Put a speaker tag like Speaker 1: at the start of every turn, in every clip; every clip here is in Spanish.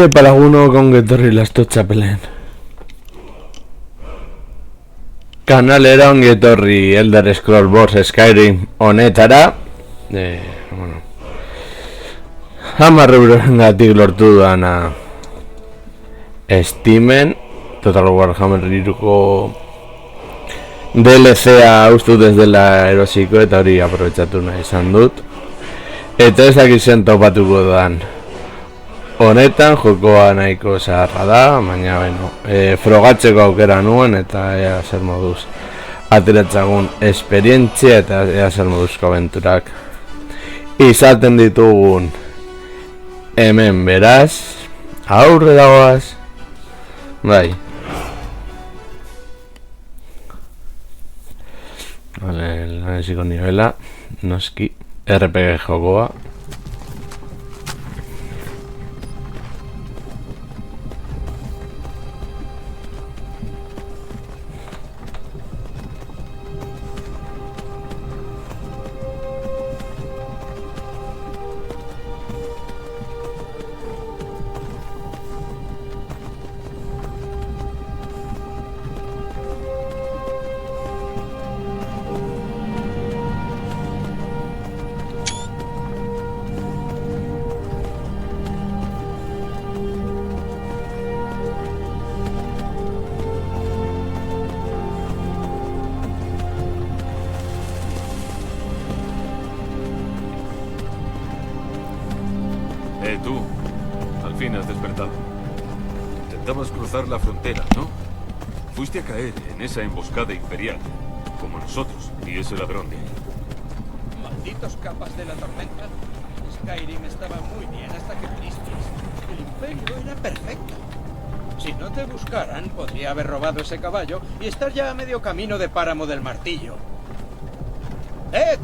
Speaker 1: Palaguno ongetorri lasto txapelen. Kanalera ongetorri Elder Scrolls Wars Skyrim honetara. Bueno, 10 eurorengatik lortu duana Steamen Total Warhammer 3ko DLC-a ustu desde la erosiko eta hori aprobetxatu nahi izan dut. Eta ezak izen topatuko dudan honetan, jokoa nahiko zaharra da, baina bueno, frogatzeko aukera nuen eta ea zer moduz ateratzagun esperientzia eta ea zer moduzko aventurak izaten ditugun hemen beraz, aurre dagoaz, bai. Vale, laneziko nivela, noski, RPG jokoa.
Speaker 2: Tú, al fin has despertado. Intentabas cruzar la frontera, ¿no? Fuiste a caer en esa emboscada imperial, como nosotros y ese ladrón de ahí.
Speaker 3: Malditos capas de la tormenta. Skyrim estaba muy bien hasta que vinisteis. El imperio era perfecto. Si no te buscaran, podría haber robado ese caballo y estar ya a medio camino de Páramo del Martillo.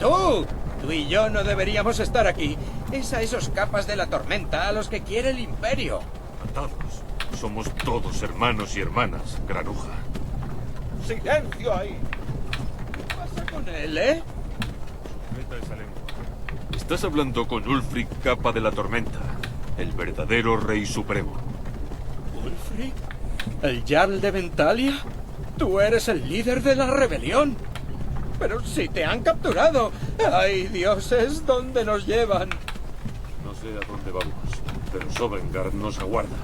Speaker 3: ¡Tú! Tú y yo no deberíamos estar aquí. Es a esos capas de la tormenta a los que quiere el imperio.
Speaker 2: Atados. Somos todos hermanos y hermanas, granuja.
Speaker 3: ¡Silencio ahí! ¿Qué pasa con él,
Speaker 2: Sujeta esa lengua. Estás hablando con Ulfric, capa de la tormenta, el verdadero rey supremo.
Speaker 3: ¿Ulfric? ¿El Jarl de Ventalia? Tú eres el líder de la rebelión. Pero si te han capturado. ¡Ay, dioses! ¿Dónde nos llevan?
Speaker 2: No sé a dónde vamos, pero Sovngarde nos aguarda.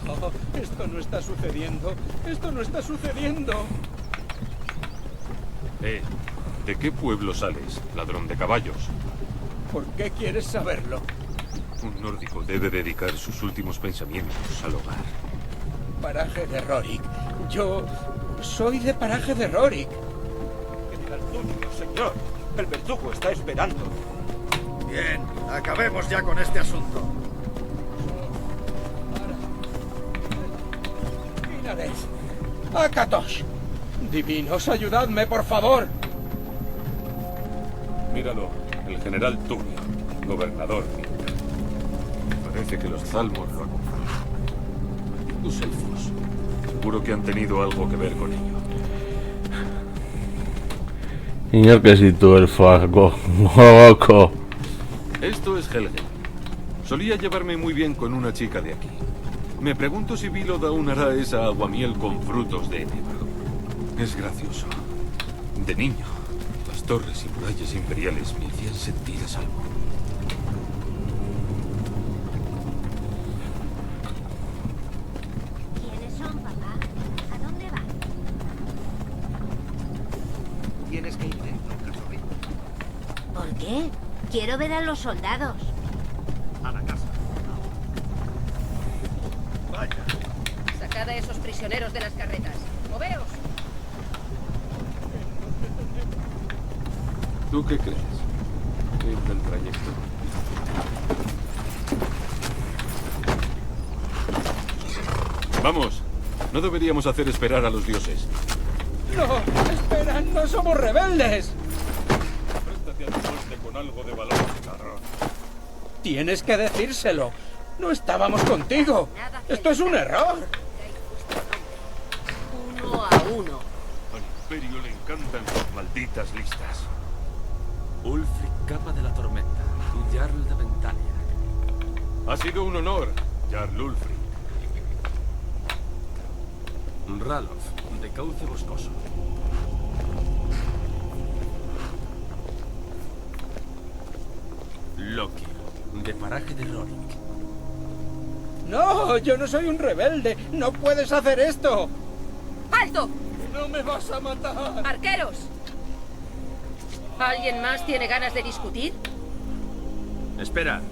Speaker 3: Oh, esto no está sucediendo. Esto no está sucediendo.
Speaker 2: ¿De qué pueblo sales, ladrón de caballos?
Speaker 3: ¿Por qué quieres saberlo?
Speaker 2: Un nórdico debe dedicar sus últimos pensamientos al hogar.
Speaker 3: Paraje de Rorik. Yo soy de Paraje de Rorik.
Speaker 4: General Tunio, señor. El verdugo está esperando.
Speaker 5: Bien, acabemos ya con este asunto.
Speaker 3: Minares. Akatosh. Divinos, ayudadme, por favor.
Speaker 2: Míralo, el general Tunio, gobernador militar. Parece que los Zalmor lo acompañan. Los elfos. Seguro que han tenido algo que ver con ello.
Speaker 1: Inork ez ditu elfoak gogoko.
Speaker 2: Esto es Helge. Solía llevarme muy bien con una chica de aquí. Me pregunto si Vilod aún hará esa aguamiel con frutos de enebro. Es gracioso. De niño, las torres y murallas imperiales me hacían sentir a salvo.
Speaker 6: ¿Quiénes son, papá? ¿A dónde van?
Speaker 5: Tienes que ir dentro, Casorri.
Speaker 6: ¿Por qué? Quiero ver a los soldados.
Speaker 5: A la casa. Vaya.
Speaker 7: Sacad a esos prisioneros de las carretas. ¡Moveos!
Speaker 2: ¿Tú qué crees? Fin del trayecto. Vamos. No deberíamos hacer esperar a los dioses.
Speaker 3: No, espera, no somos rebeldes.
Speaker 2: Préstate a tu suerte con algo de valor, carrón.
Speaker 3: Tienes que decírselo. No estábamos contigo. Esto es un error.
Speaker 7: Uno a uno.
Speaker 2: Al imperio le encantan sus malditas listas.
Speaker 4: Ulfric, capa de la tormenta. Tu Jarl de Ventalia.
Speaker 2: Ha sido un honor, Jarl Ulfric.
Speaker 8: Ralof, de cauce boscoso. Loki, de paraje de Rorik.
Speaker 3: No, yo no soy un rebelde. No puedes hacer esto.
Speaker 7: ¡Alto!
Speaker 3: No me vas a matar.
Speaker 7: ¡Arqueros! ¿Alguien más tiene ganas de discutir?
Speaker 8: Espera,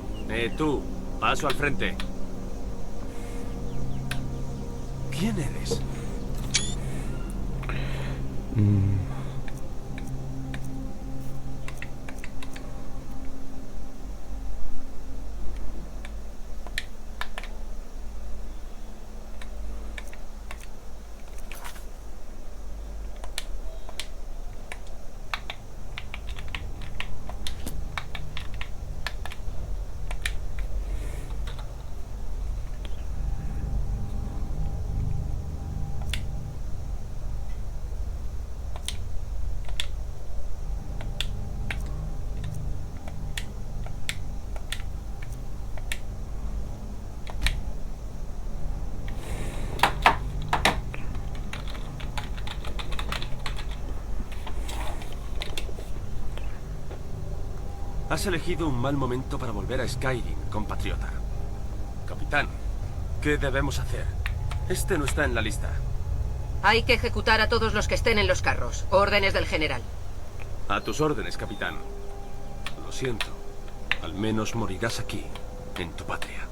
Speaker 8: tú, paso al frente. ¿Quién eres? Has elegido un mal momento para volver a Skyrim, compatriota. Capitán, ¿qué debemos hacer? Este no está en la lista.
Speaker 7: Hay que ejecutar a todos los que estén en los carros. Órdenes del general.
Speaker 8: A tus órdenes, capitán. Lo siento. Al menos morirás aquí, en tu patria.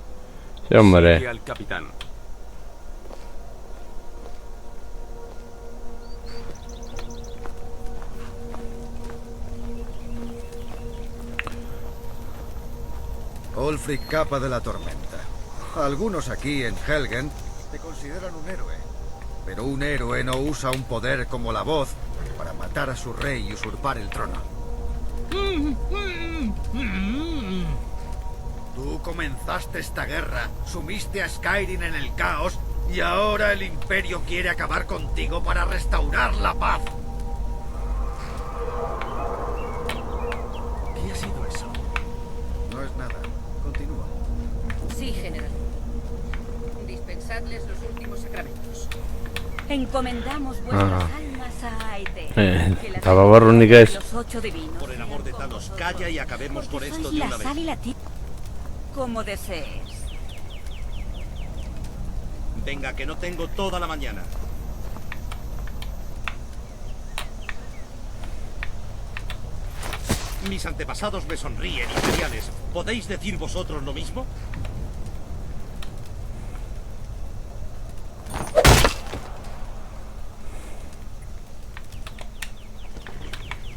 Speaker 1: Sí, hombre.
Speaker 8: Sigue al capitán.
Speaker 5: Ulfric, capa de la tormenta. Algunos aquí en Helgen te consideran un héroe. Pero un héroe no usa un poder como la voz para matar a su rey y usurpar el trono. Tú comenzaste esta guerra, sumiste a Skyrim en el caos y ahora el Imperio quiere acabar contigo para restaurar la paz.
Speaker 8: ¿Qué ha sido eso?
Speaker 5: No es nada. Continúa.
Speaker 7: Sí, general. Dispensadles los últimos sacramentos.
Speaker 6: Encomendamos vuestras almas a Aether. Que la
Speaker 1: Estaba borrónica
Speaker 6: de
Speaker 1: es.
Speaker 6: los 8 divinos.
Speaker 5: Por el amor de Thanos, calla y acabemos con
Speaker 6: Porque
Speaker 5: esto
Speaker 6: sois
Speaker 5: de
Speaker 6: la
Speaker 5: una vez.
Speaker 6: sal y la tierra. Como desees.
Speaker 5: Venga, que no tengo toda la mañana. Mis antepasados me sonríen, imperiales. ¿Podéis decir vosotros lo mismo?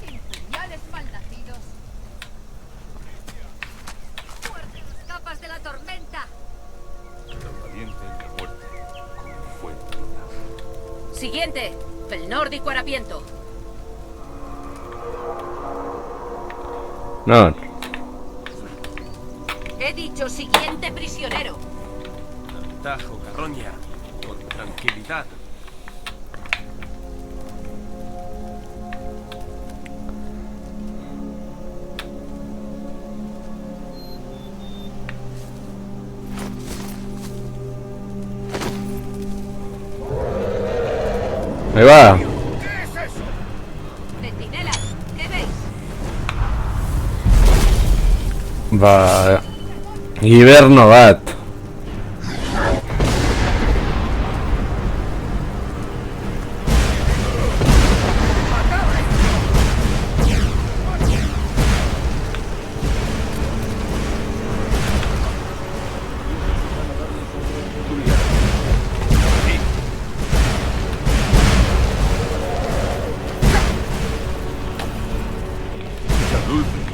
Speaker 7: Imperiales malnacidos. ¡Fuerte las capas de la tormenta!
Speaker 2: Tan valiente en la muerte como fue en la vida.
Speaker 7: Siguiente. El nórdico harapiento.
Speaker 1: No.
Speaker 7: He dicho siguiente prisionero.
Speaker 8: Tajo, carroña. Con tranquilidad.
Speaker 1: Ahí va.
Speaker 7: Centinelas, ¿qué veis?
Speaker 1: Va. Hibernovat.
Speaker 2: Jarl Ulfric.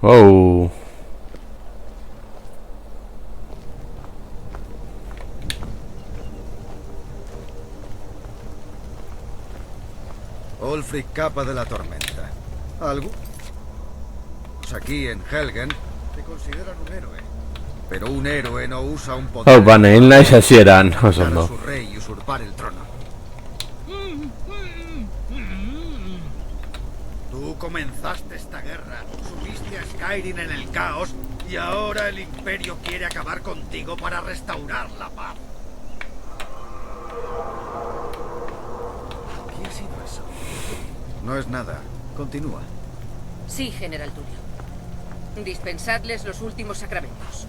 Speaker 1: Oh.
Speaker 5: Ulfric, capa de la tormenta. Algunos aquí en Helgen te consideran un héroe. Pero un héroe no usa un poder
Speaker 1: Baneilna y Sasieran,
Speaker 5: para
Speaker 1: o son
Speaker 5: matar a
Speaker 1: dos.
Speaker 5: su rey y usurpar el trono. Tú comenzaste esta guerra, subiste a Skyrim en el caos y ahora el Imperio quiere acabar contigo para restaurar la paz.
Speaker 8: ¿Qué ha sido eso?
Speaker 5: No es nada. Continúa.
Speaker 7: Sí, General Tulio. Dispensadles los últimos sacramentos.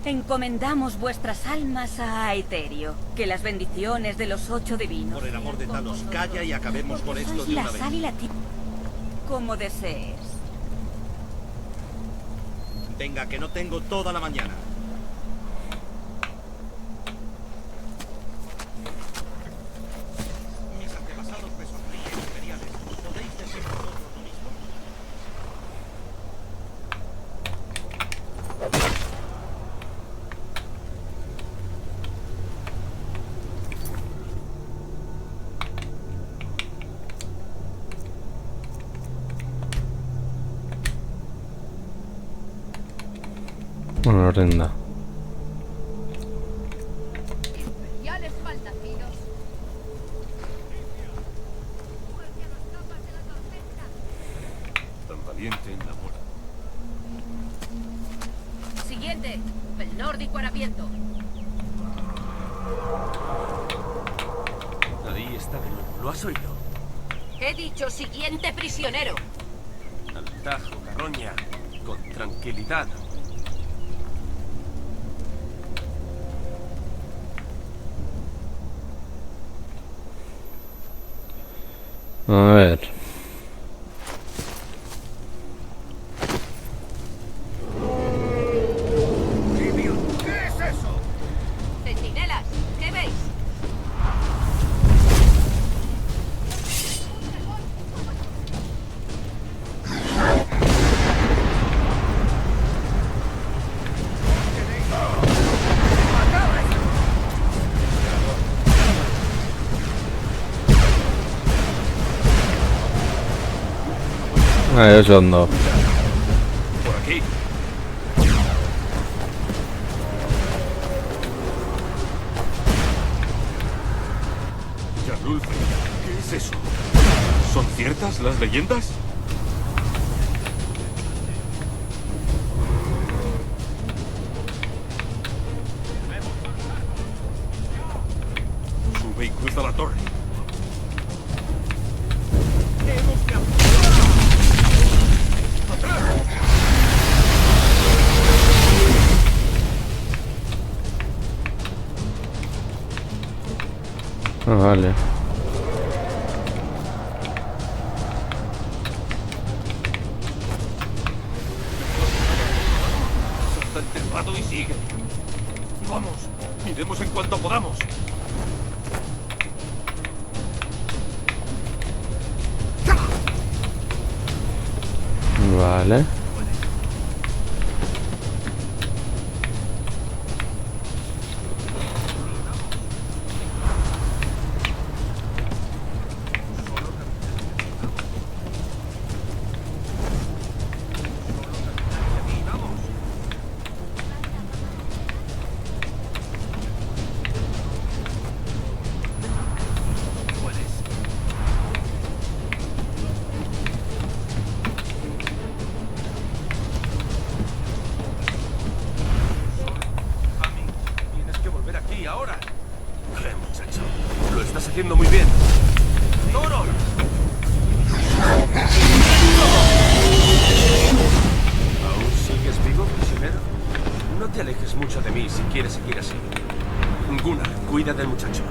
Speaker 6: Encomendamos vuestras almas a Aeterio. Que las bendiciones de los 8 divinos.
Speaker 4: Por el amor de
Speaker 6: sean con
Speaker 4: Thanos,
Speaker 6: vosotros,
Speaker 4: calla y acabemos con
Speaker 6: porque
Speaker 4: esto
Speaker 6: sois
Speaker 4: de
Speaker 6: la
Speaker 4: una vez.
Speaker 6: sal y la tierra. Como desees.
Speaker 4: Venga, que no tengo toda la mañana. Mis antepasados me sonríen, imperiales. ¿Podéis decir vosotros lo mismo?
Speaker 1: Bueno, renda.
Speaker 7: Imperiales malnacidos.
Speaker 2: Tan valiente en la boda.
Speaker 7: Siguiente. El nórdico harapiento.
Speaker 8: Ahí está de nuevo. ¿Lo has oído?
Speaker 7: He dicho siguiente prisionero.
Speaker 8: Al tajo, carroña. Con tranquilidad.
Speaker 1: A ver.
Speaker 5: ¿Qué es eso?
Speaker 7: Centinelas, ¿qué veis?
Speaker 1: Ellos son dos.
Speaker 2: Por aquí. Yarlulf, ¿qué es eso? ¿Son ciertas las leyendas? Sube y cruza la torre.
Speaker 1: Ah, vale.
Speaker 2: Salta el tejado y sigue. Vamos, iremos en cuanto podamos.
Speaker 1: Vale.
Speaker 8: Tienes que volver aquí ahora. ¿Qué, muchacho? Lo estás haciendo muy bien. ¡Toro! ¿Aún sigues vivo, prisionero? No te alejes mucho de mí si quieres seguir así. Gunnar, cuida del muchacho.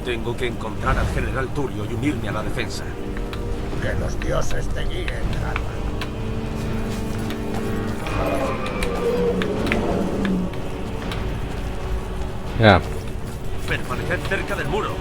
Speaker 8: Tengo que encontrar al general Tulio y unirme a la defensa.
Speaker 5: Que los dioses te guíen, Harman.
Speaker 1: Ya.
Speaker 8: Permaneced cerca del muro.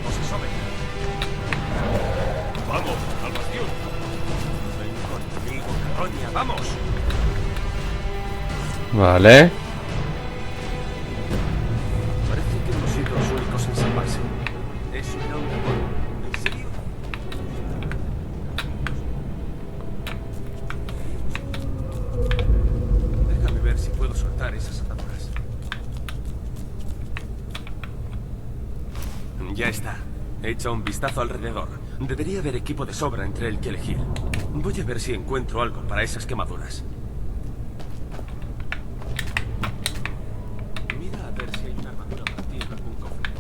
Speaker 8: todos a Sovereign.
Speaker 2: ¡Vamos, al bastión!
Speaker 8: Ven conmigo, Carroña, ¡vamos!
Speaker 1: Vale.
Speaker 8: Parece que hemos sido los únicos en salvarse. Eso era un dragón. ¿En serio? Déjame ver si puedo soltar esas ataduras. Ya está. He echado un vistazo alrededor. Debería haber equipo de sobra entre el que elegir. Voy a ver si encuentro algo para esas quemaduras. Mira a ver si hay una armadura para ti en algún cofre.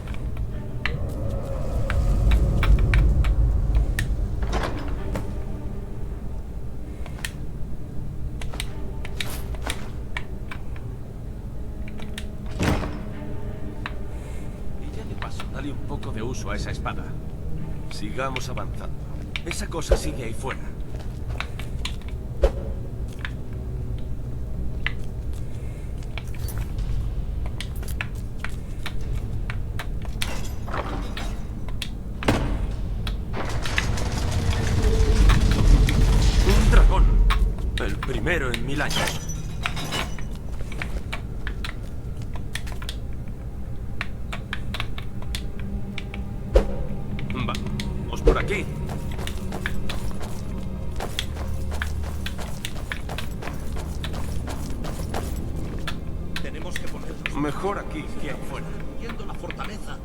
Speaker 8: Y ya de paso, dale un poco de uso a esa espada. Sigamos avanzando. Esa cosa sigue ahí fuera. Un dragón. El primero en 1000 años. Vamos por aquí.
Speaker 4: Tenemos que ponernos
Speaker 8: Mejor aquí que afuera.
Speaker 4: yendo la fortaleza.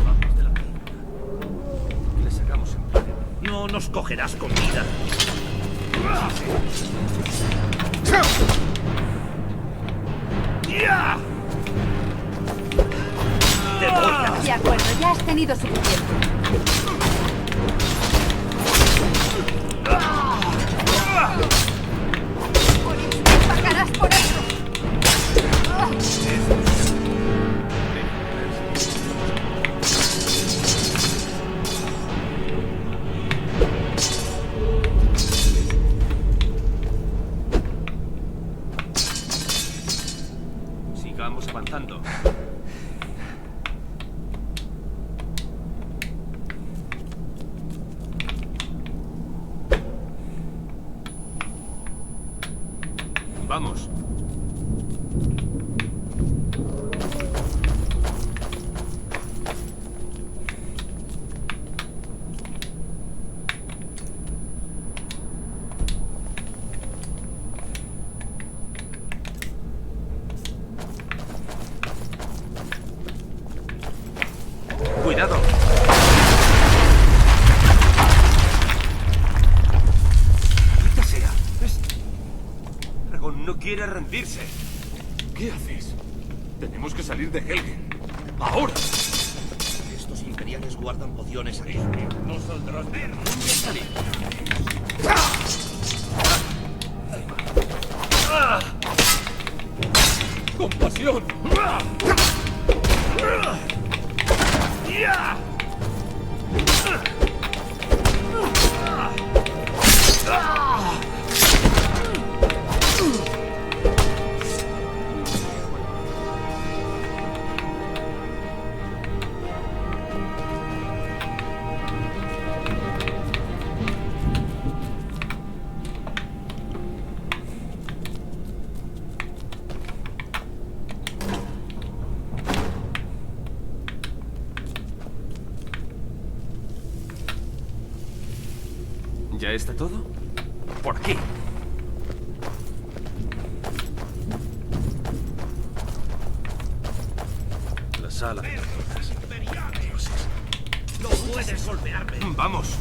Speaker 8: Vamos de la tienda. Y le sacamos en plan.
Speaker 4: No nos cogerás con vida. ¡Ya! Te voy a...
Speaker 6: De acuerdo, ya has tenido suficiente. ¡Pagarás por eso!
Speaker 8: Sigamos avanzando. Vamos. Cuidado. Maldita sea. Dragón no quiere rendirse.
Speaker 2: ¿Qué haces? Tenemos que salir de Helgen. ¡Ahora!
Speaker 4: Estos imperiales guardan pociones aquí. No saldrás bien.
Speaker 2: ¡Compasión!
Speaker 8: ¿Ya está todo? Por aquí. La sala de torturas. Dioses.
Speaker 4: No puedes golpearme.
Speaker 8: ¡Vamos!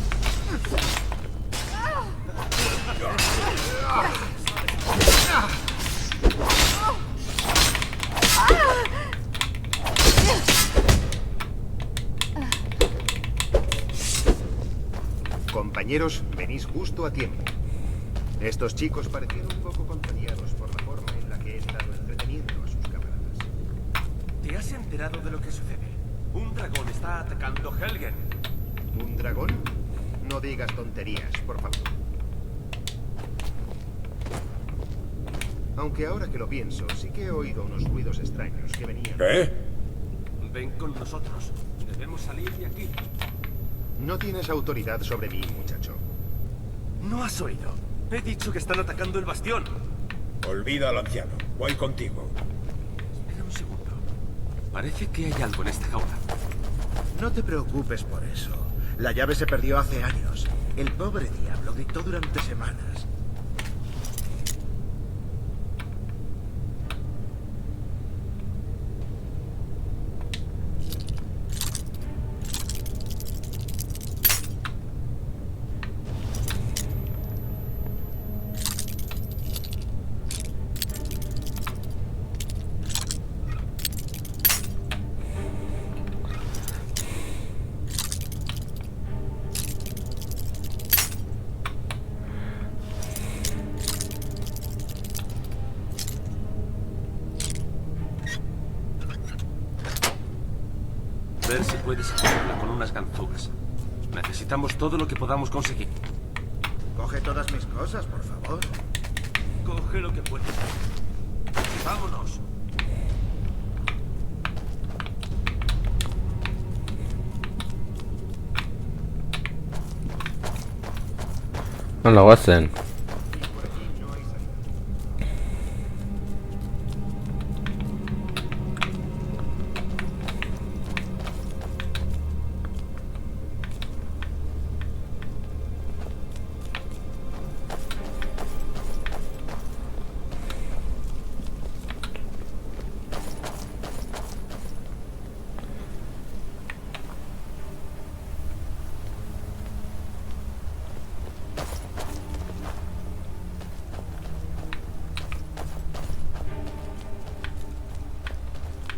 Speaker 9: Compañeros, venís justo a tiempo. Estos chicos parecieron un poco contrariados por la forma en la que he estado entreteniendo a sus camaradas.
Speaker 8: ¿Te has enterado de lo que sucede? Un dragón está atacando Helgen.
Speaker 9: ¿Un dragón? No digas tonterías, por favor. Aunque ahora que lo pienso, sí que he oído unos ruidos extraños que venían.
Speaker 8: ¿Qué? Ven con nosotros. Debemos salir de aquí.
Speaker 9: No tienes autoridad sobre mí, muchacho.
Speaker 8: ¿No has oído? He dicho que están atacando el bastión.
Speaker 10: Olvida al anciano. Voy contigo.
Speaker 8: Espera un segundo. Parece que hay algo en esta jaula.
Speaker 9: No te preocupes por eso. La llave se perdió hace años. El pobre diablo gritó durante semanas.
Speaker 8: Ver si puedes hacerla con unas ganzúas. Necesitamos todo lo que podamos conseguir.
Speaker 9: Coge todas mis cosas, por favor.
Speaker 8: Coge lo que puedas. ¡Vámonos!
Speaker 1: Hola, Watson.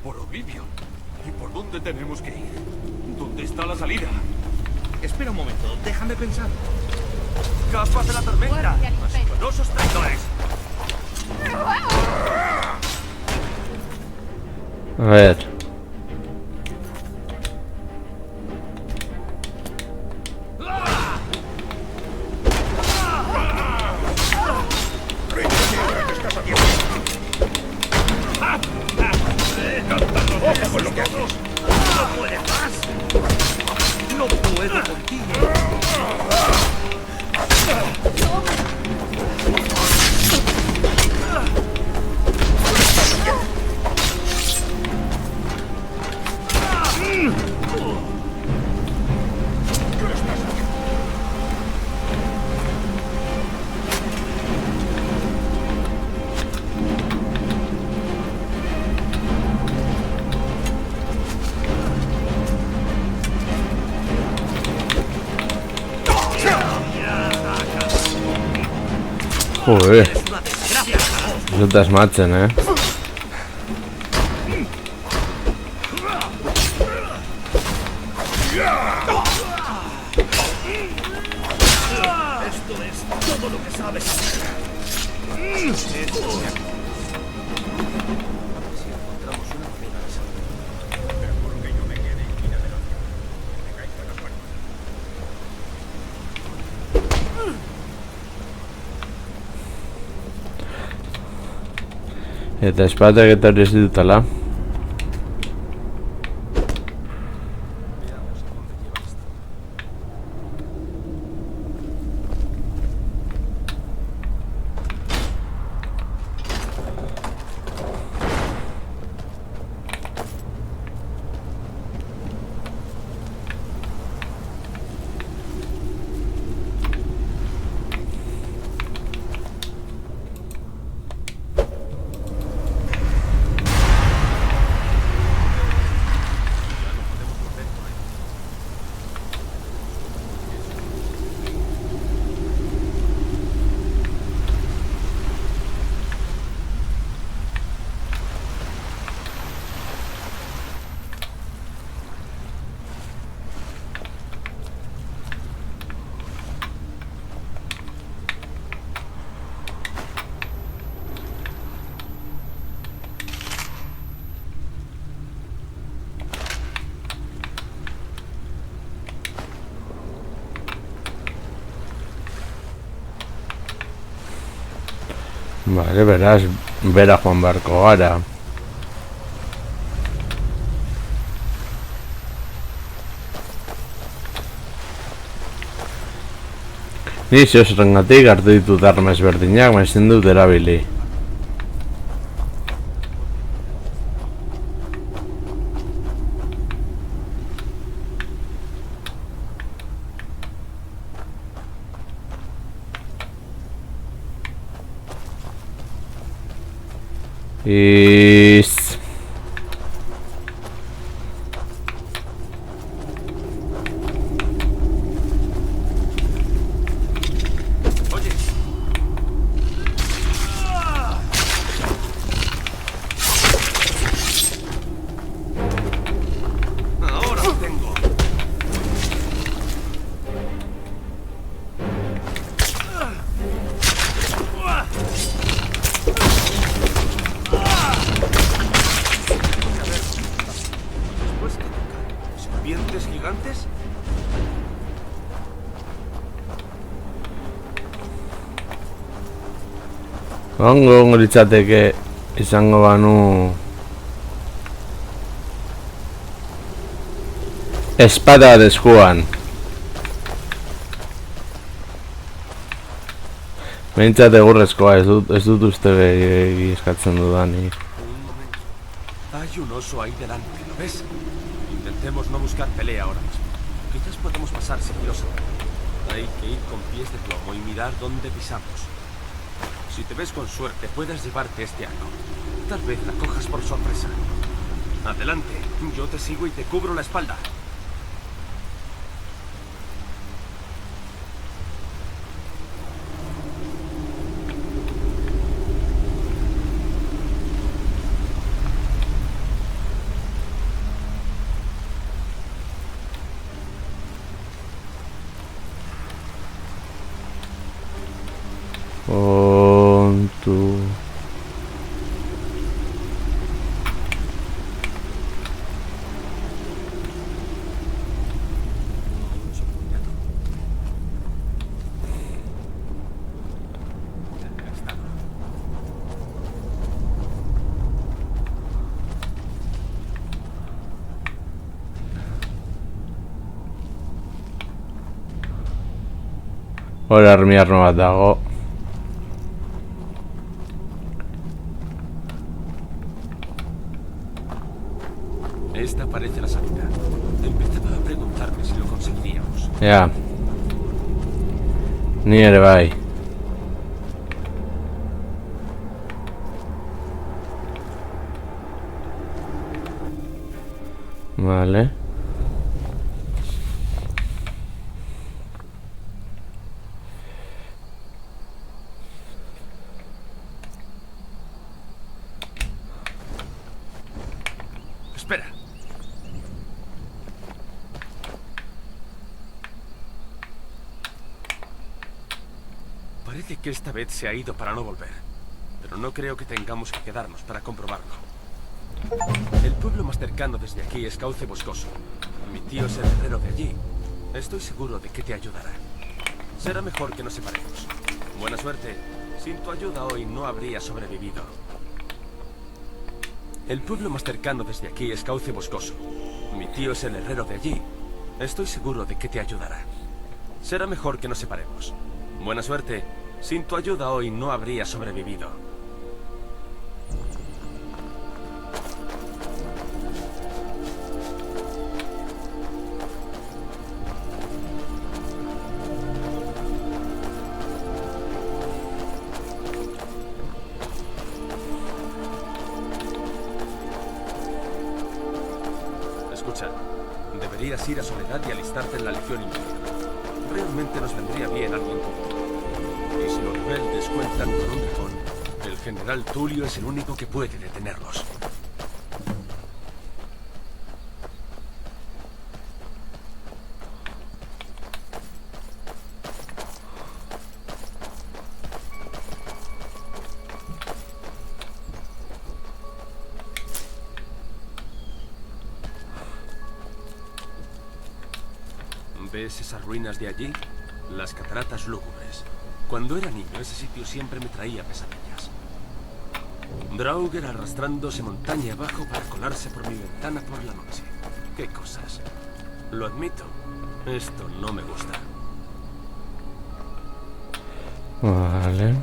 Speaker 2: Por Oblivion. ¿Y por dónde tenemos que ir? ¿Dónde está la salida?
Speaker 4: Espera un momento, déjame pensar.
Speaker 8: ¡Capas de la tormenta! ¡Asquerosos traidores!
Speaker 1: A ver.
Speaker 4: No puedo contigo.
Speaker 1: Joder. No te esmachen,
Speaker 4: Esto es todo lo que sabes hacer.
Speaker 10: Mejor que yo me quede y mira de la ciudad. Que me caigan las manos.
Speaker 1: Eta esperatak eta hori ez ditutela. Vale, verás. Bera joan beharko gara. Ni zeozerengatik hartu ditut arma ezberdinak, ezin dut erabili.
Speaker 8: Ahora lo tengo. Después que tocan serpientes gigantes.
Speaker 1: Ongo litzateke izango banu espada bat eskuan. Behintzat egurrezkoa, ez dut uste eskatzen dudanik.
Speaker 8: Un momento. Hay un oso ahí delante, ¿lo ves? Intentemos no buscar pelea ahora mismo. Quizás podemos pasar sigilosamente. Hay que ir con pies de plomo y mirar dónde pisamos. Si te ves con suerte, puedes llevarte este arco. Tal vez la cojas por sorpresa. Adelante, yo te sigo y te cubro la espalda.
Speaker 1: Ontu. Hora armiarno bat dago.
Speaker 8: Esta parece la salida. Empezaba a preguntarme si lo conseguiríamos.
Speaker 1: Ja. Ni ere bai. Vale.
Speaker 8: Espera. Parece que esta vez se ha ido para no volver. Pero no creo que tengamos que quedarnos para comprobarlo. El pueblo más cercano desde aquí es Cauce Boscoso. Mi tío es el herrero de allí. Estoy seguro de que te ayudará. Será mejor que nos separemos. Buena suerte. Sin tu ayuda hoy no habría sobrevivido. El pueblo más cercano desde aquí es Cauce Boscoso. Mi tío es el herrero de allí. Estoy seguro de que te ayudará. Será mejor que nos separemos. Buena suerte. Sin tu ayuda hoy no habría sobrevivido. Escucha, deberías ir a Soledad y alistarte en la Legión Imperial. Realmente nos vendría bien alguien como tú. Y si los rebeldes cuentan con un dragón, el general Tulio es el único que puede detenerlos. ¿Ves esas ruinas de allí? Las cataratas lúgubres. Cuando era niño, ese sitio siempre me traía pesadillas. Draugr arrastrándose montaña abajo para colarse por mi ventana por la noche. Qué cosas. Lo admito. Esto no me gusta.
Speaker 1: Vale.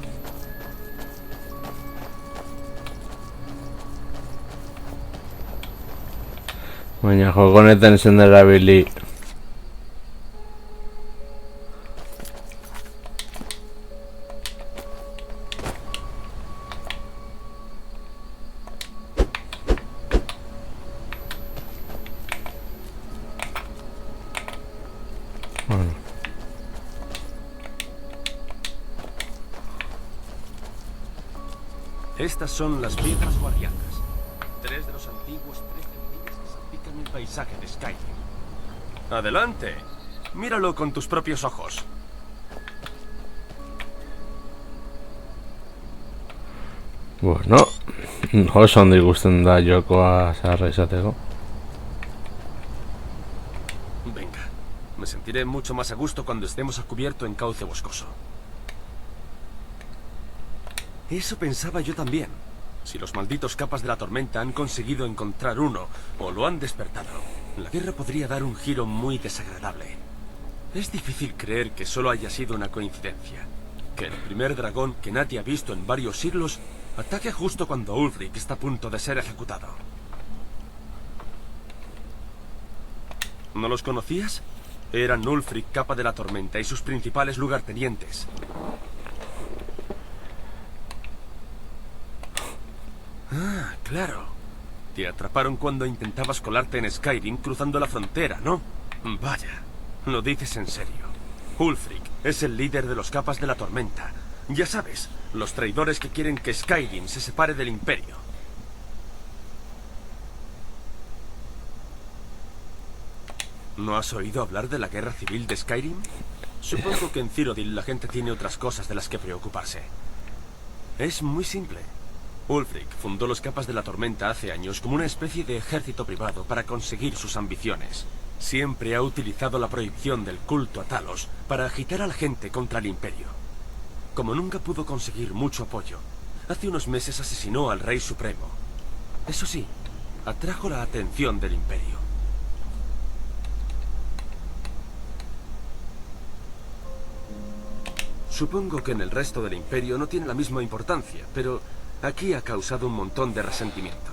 Speaker 1: Baina joko honetan izan dela bili. Bueno.
Speaker 8: Estas son las piedras guardianas. 3 de los antiguos 13 leyes que salpican el paisaje de Skyrim. ¡Adelante! Míralo con tus propios ojos.
Speaker 1: Bueno, oso ondo ikusten da jokoa zaharra izateko.
Speaker 8: Venga, me sentiré mucho más a gusto cuando estemos a cubierto en cauce boscoso. Eso pensaba yo también. Si los malditos capas de la tormenta han conseguido encontrar uno, o lo han despertado, la guerra podría dar un giro muy desagradable. Es difícil creer que solo haya sido una coincidencia. Que el primer dragón que nadie ha visto en varios siglos ataque justo cuando Ulfric está a punto de ser ejecutado. ¿No los conocías? Eran Ulfric, capa de la tormenta, y sus principales lugartenientes. Ah, claro. Te atraparon cuando intentabas colarte en Skyrim cruzando la frontera, ¿no? Vaya, lo dices en serio. Ulfric es el líder de los capas de la tormenta. Ya sabes, los traidores que quieren que Skyrim se separe del Imperio. ¿No has oído hablar de la guerra civil de Skyrim? Supongo que en Cyrodiil la gente tiene otras cosas de las que preocuparse. Es muy simple. Ulfric fundó los capas de la tormenta hace años como una especie de ejército privado para conseguir sus ambiciones. Siempre ha utilizado la prohibición del culto a Talos para agitar a la gente contra el Imperio. Como nunca pudo conseguir mucho apoyo, hace unos meses asesinó al Rey Supremo. Eso sí, atrajo la atención del Imperio. Supongo que en el resto del Imperio no tiene la misma importancia, pero aquí ha causado un montón de resentimiento.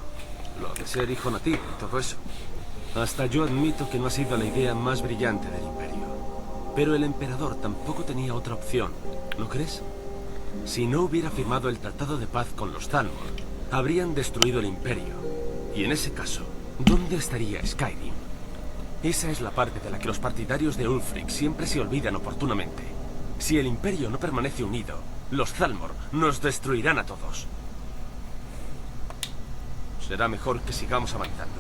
Speaker 8: Lo de ser hijo nativo y todo eso. Hasta yo admito que no ha sido la idea más brillante del Imperio. Pero el emperador tampoco tenía otra opción, ¿no crees? Si no hubiera firmado el tratado de paz con los Thalmor, habrían destruido el Imperio. Y en ese caso, ¿dónde estaría Skyrim? Esa es la parte de la que los partidarios de Ulfric siempre se olvidan oportunamente. Si el Imperio no permanece unido, los Thalmor nos destruirán a todos. Será mejor que sigamos avanzando.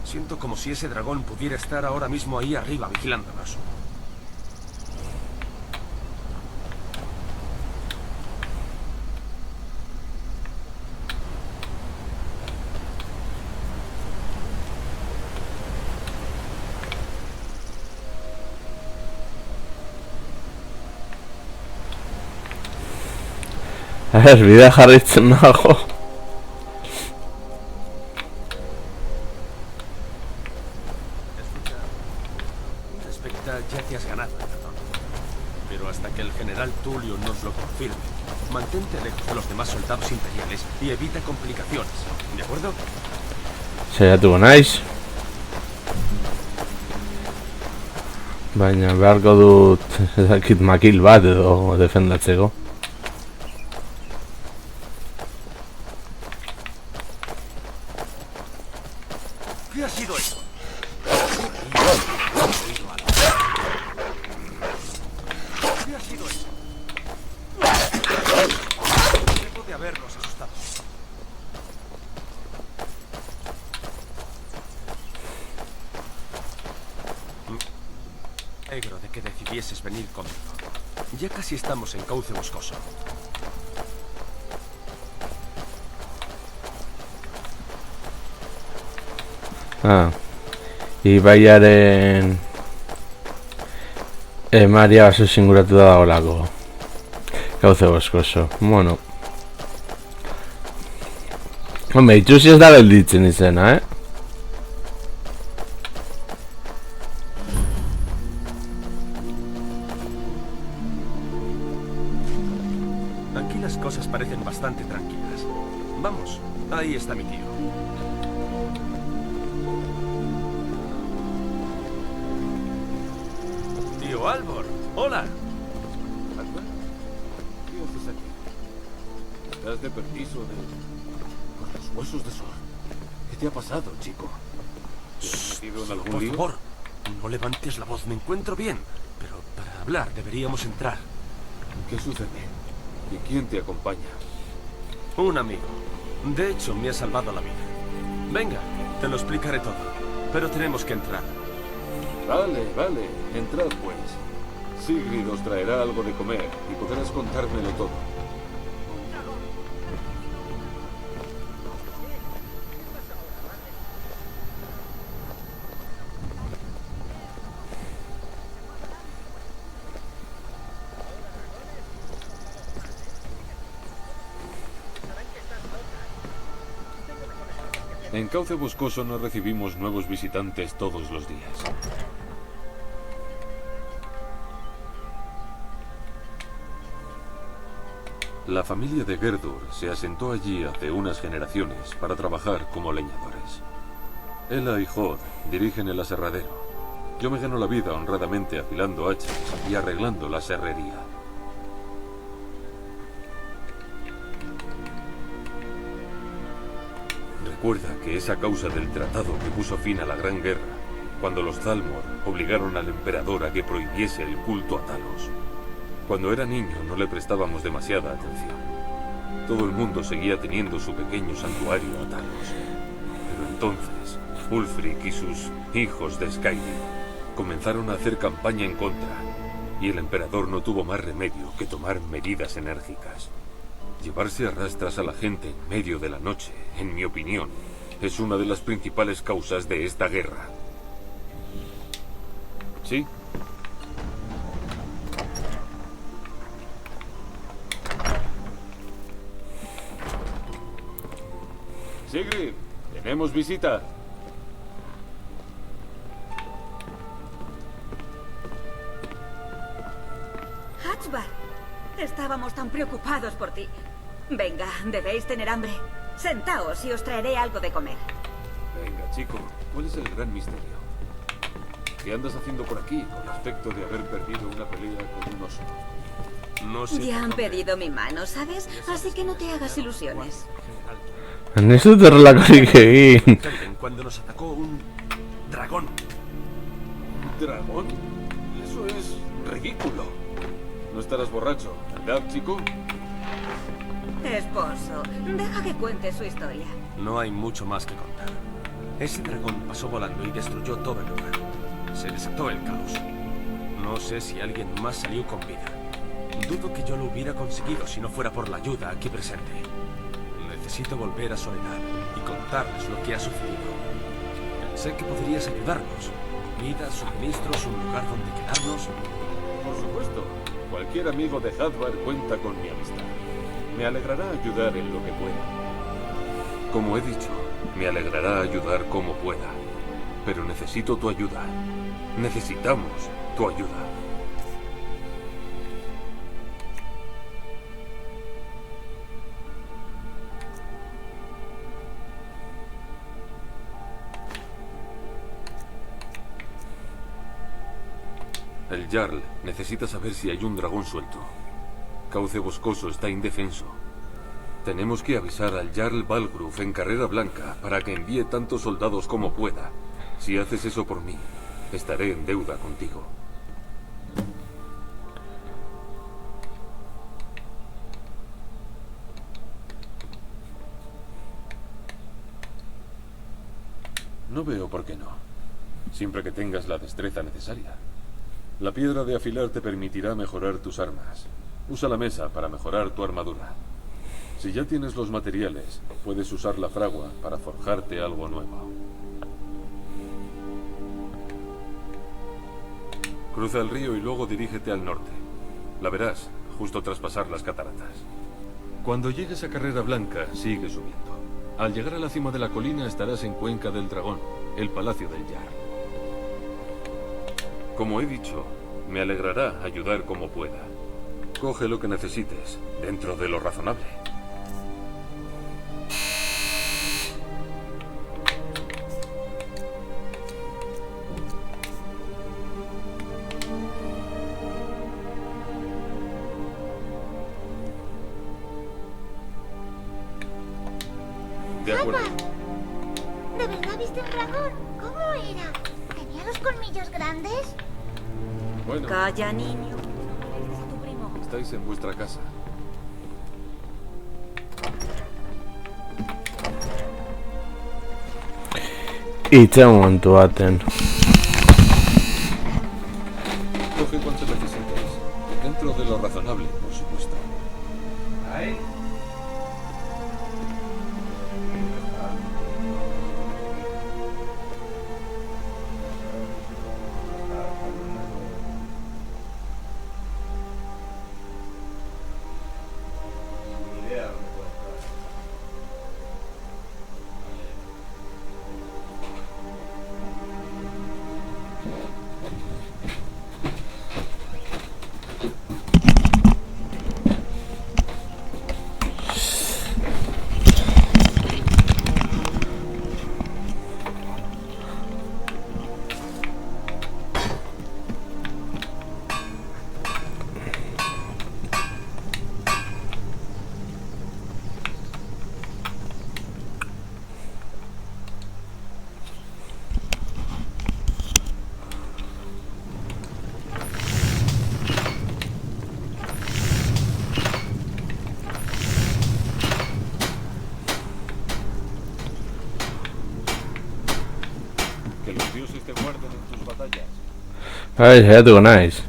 Speaker 8: Siento como si ese dragón pudiera estar ahora mismo ahí arriba vigilándonos.
Speaker 1: A ver, bidea jarraitzen nago.
Speaker 8: Ya te has ganado el ratón. Pero hasta que el general Tulio nos lo confirme, mantente lejos de los demás soldados imperiales y evita complicaciones, ¿de acuerdo?
Speaker 1: Saiatuko naiz. Baina beharko dut ezakit makil bat edo defendatzeko.
Speaker 8: ¿Qué ha sido eso? ¿Qué ha sido eso? Debo de haberlos asustado. Me alegro de que decidieses venir conmigo. Ya casi estamos en cauce boscoso.
Speaker 1: Ah, ibaiaren emaria baso singuratu da dagoelako. Kauze boskoso. Bueno, Hombre, itxusi ez da gelditzen izena,
Speaker 8: Aquí las cosas parecen bastante tranquilas. Vamos, ahí está mi tío. Tío Albor, hola.
Speaker 2: ¿Albert? ¿Qué haces aquí? ¿Estás de permiso de... con los huesos de Sol? ¿Qué te ha pasado, chico? ¿Te has metido en algún
Speaker 8: Por
Speaker 2: lío?
Speaker 8: favor, no levantes la voz, me encuentro bien. Pero para hablar deberíamos entrar.
Speaker 2: ¿Qué sucede? ¿Y quién te acompaña?
Speaker 8: Un amigo. De hecho, me ha salvado la vida. Venga, te lo explicaré todo. Pero tenemos que entrar.
Speaker 2: Vale, vale. Entrad, pues. Sigrid os traerá algo de comer y podrás contármelo todo. En Cauce Boscoso no recibimos nuevos visitantes todos los días. La familia de Gerdur se asentó allí hace unas generaciones para trabajar como leñadores. Ella y Jod dirigen el aserradero. Yo me gano la vida honradamente afilando hachas y arreglando la serrería. Recuerda que es a causa del tratado que puso fin a la Gran Guerra, cuando los Thalmor obligaron al emperador a que prohibiese el culto a Talos. Cuando era niño no le prestábamos demasiada atención. Todo el mundo seguía teniendo su pequeño santuario a Talos. Pero entonces, Ulfric y sus hijos de Skyrim comenzaron a hacer campaña en contra, y el emperador no tuvo más remedio que tomar medidas enérgicas. Llevarse a rastras a la gente en medio de la noche, en mi opinión, es una de las principales causas de esta guerra. ¿Sí? Sigrid, tenemos visita.
Speaker 6: Hachbar, estábamos tan preocupados por ti. Venga, debéis tener hambre. Sentaos y os traeré algo de comer.
Speaker 2: Venga, chico, ¿cuál es el gran misterio? ¿Qué andas haciendo por aquí con aspecto de haber perdido una pelea con un oso?
Speaker 8: No sé.
Speaker 6: Ya han pedido mi mano, ¿sabes? Así que no te hagas ilusiones.
Speaker 1: Ez dut horrelakorik egin.
Speaker 8: Cuando nos atacó un dragón.
Speaker 2: ¿Un dragón? Eso es ridículo. No estarás borracho, ¿verdad, chico?
Speaker 6: Esposo, deja que cuente su historia.
Speaker 8: No hay mucho más que contar. Ese dragón pasó volando y destruyó todo el lugar. Se desató el caos. No sé si alguien más salió con vida. Dudo que yo lo hubiera conseguido si no fuera por la ayuda aquí presente. Necesito volver a Soledad y contarles lo que ha sucedido. Pensé que podrías ayudarnos. Comida, suministros, un lugar donde quedarnos.
Speaker 2: Por supuesto. Cualquier amigo de Hadvar cuenta con mi amistad. Me alegrará ayudar en lo que pueda. Como he dicho, me alegrará ayudar como pueda. Pero necesito tu ayuda. Necesitamos tu ayuda. El Jarl necesita saber si hay un dragón suelto. Cauce Boscoso está indefenso. Tenemos que avisar al Jarl Balgruf en Carrera Blanca para que envíe tantos soldados como pueda. Si haces eso por mí, estaré en deuda contigo. No veo por qué no. Siempre que tengas la destreza necesaria. La piedra de afilar te permitirá mejorar tus armas. Usa la mesa para mejorar tu armadura. Si ya tienes los materiales, puedes usar la fragua para forjarte algo nuevo. Cruza el río y luego dirígete al norte. La verás, justo tras pasar las cataratas. Cuando llegues a Carrera Blanca, sigue subiendo. Al llegar a la cima de la colina estarás en Cuenca del Dragón, el Palacio del Jarl. Como he dicho, me alegrará ayudar como pueda. Coge lo que necesites, dentro de lo razonable. De acuerdo.
Speaker 11: ¿De verdad viste un dragón? ¿Cómo era? ¿Tenía los colmillos grandes?
Speaker 2: Bueno,
Speaker 6: Calla, niño. No molestes a tu primo.
Speaker 2: estáis en vuestra casa.
Speaker 1: Itxaron baten.
Speaker 2: Coge cuanto necesites, dentro de lo razonable, por supuesto. Que los dioses te guarden en tus batallas.
Speaker 1: Ai, saiatuko naiz.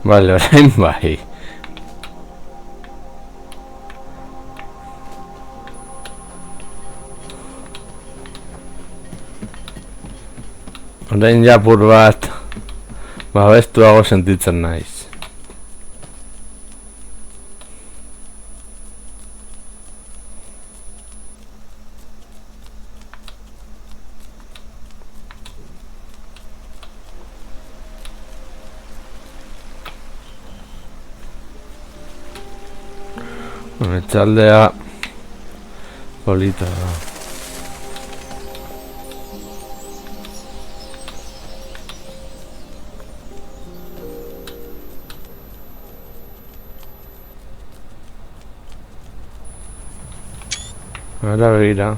Speaker 1: Vale, orain bai. Orain japur bat babestuago sentitzen naiz. Etxaldea polita da. Ahora begira.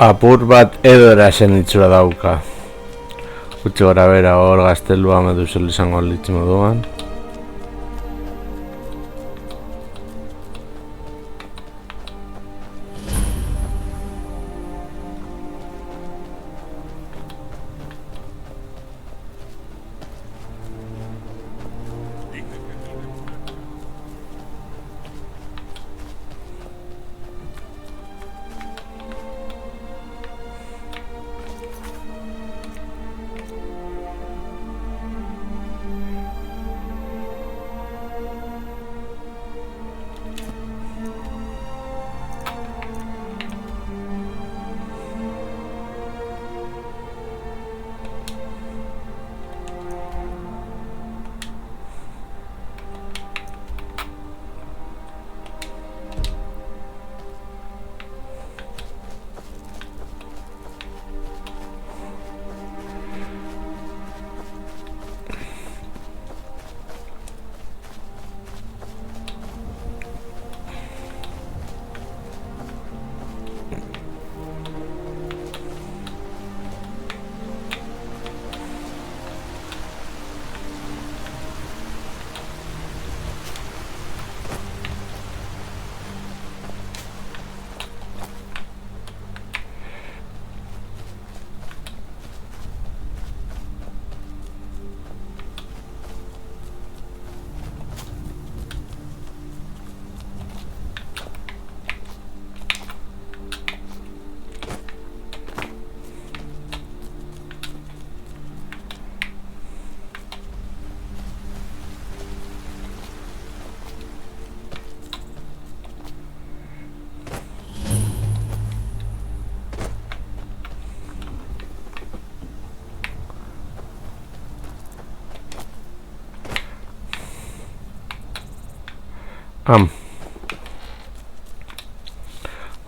Speaker 1: apur bat edo erasen itxura dauka. Gutxi gora bera hor gaztelua medusel izango litzi moduan.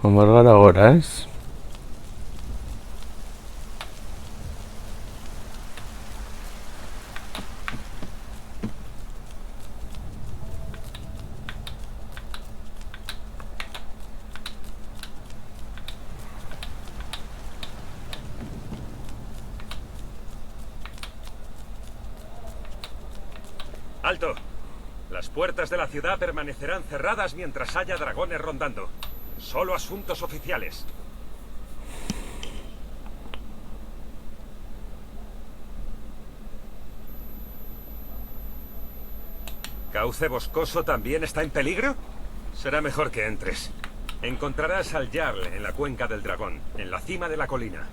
Speaker 1: Vamos a ver ahora, ¿es?
Speaker 8: ¡Alto! Las puertas de la ciudad permanecerán cerradas mientras haya dragones rondando. Solo asuntos oficiales. ¿Cauce boscoso también está en peligro? Será mejor que entres. Encontrarás al Jarl en la cuenca del dragón, en la cima de la colina.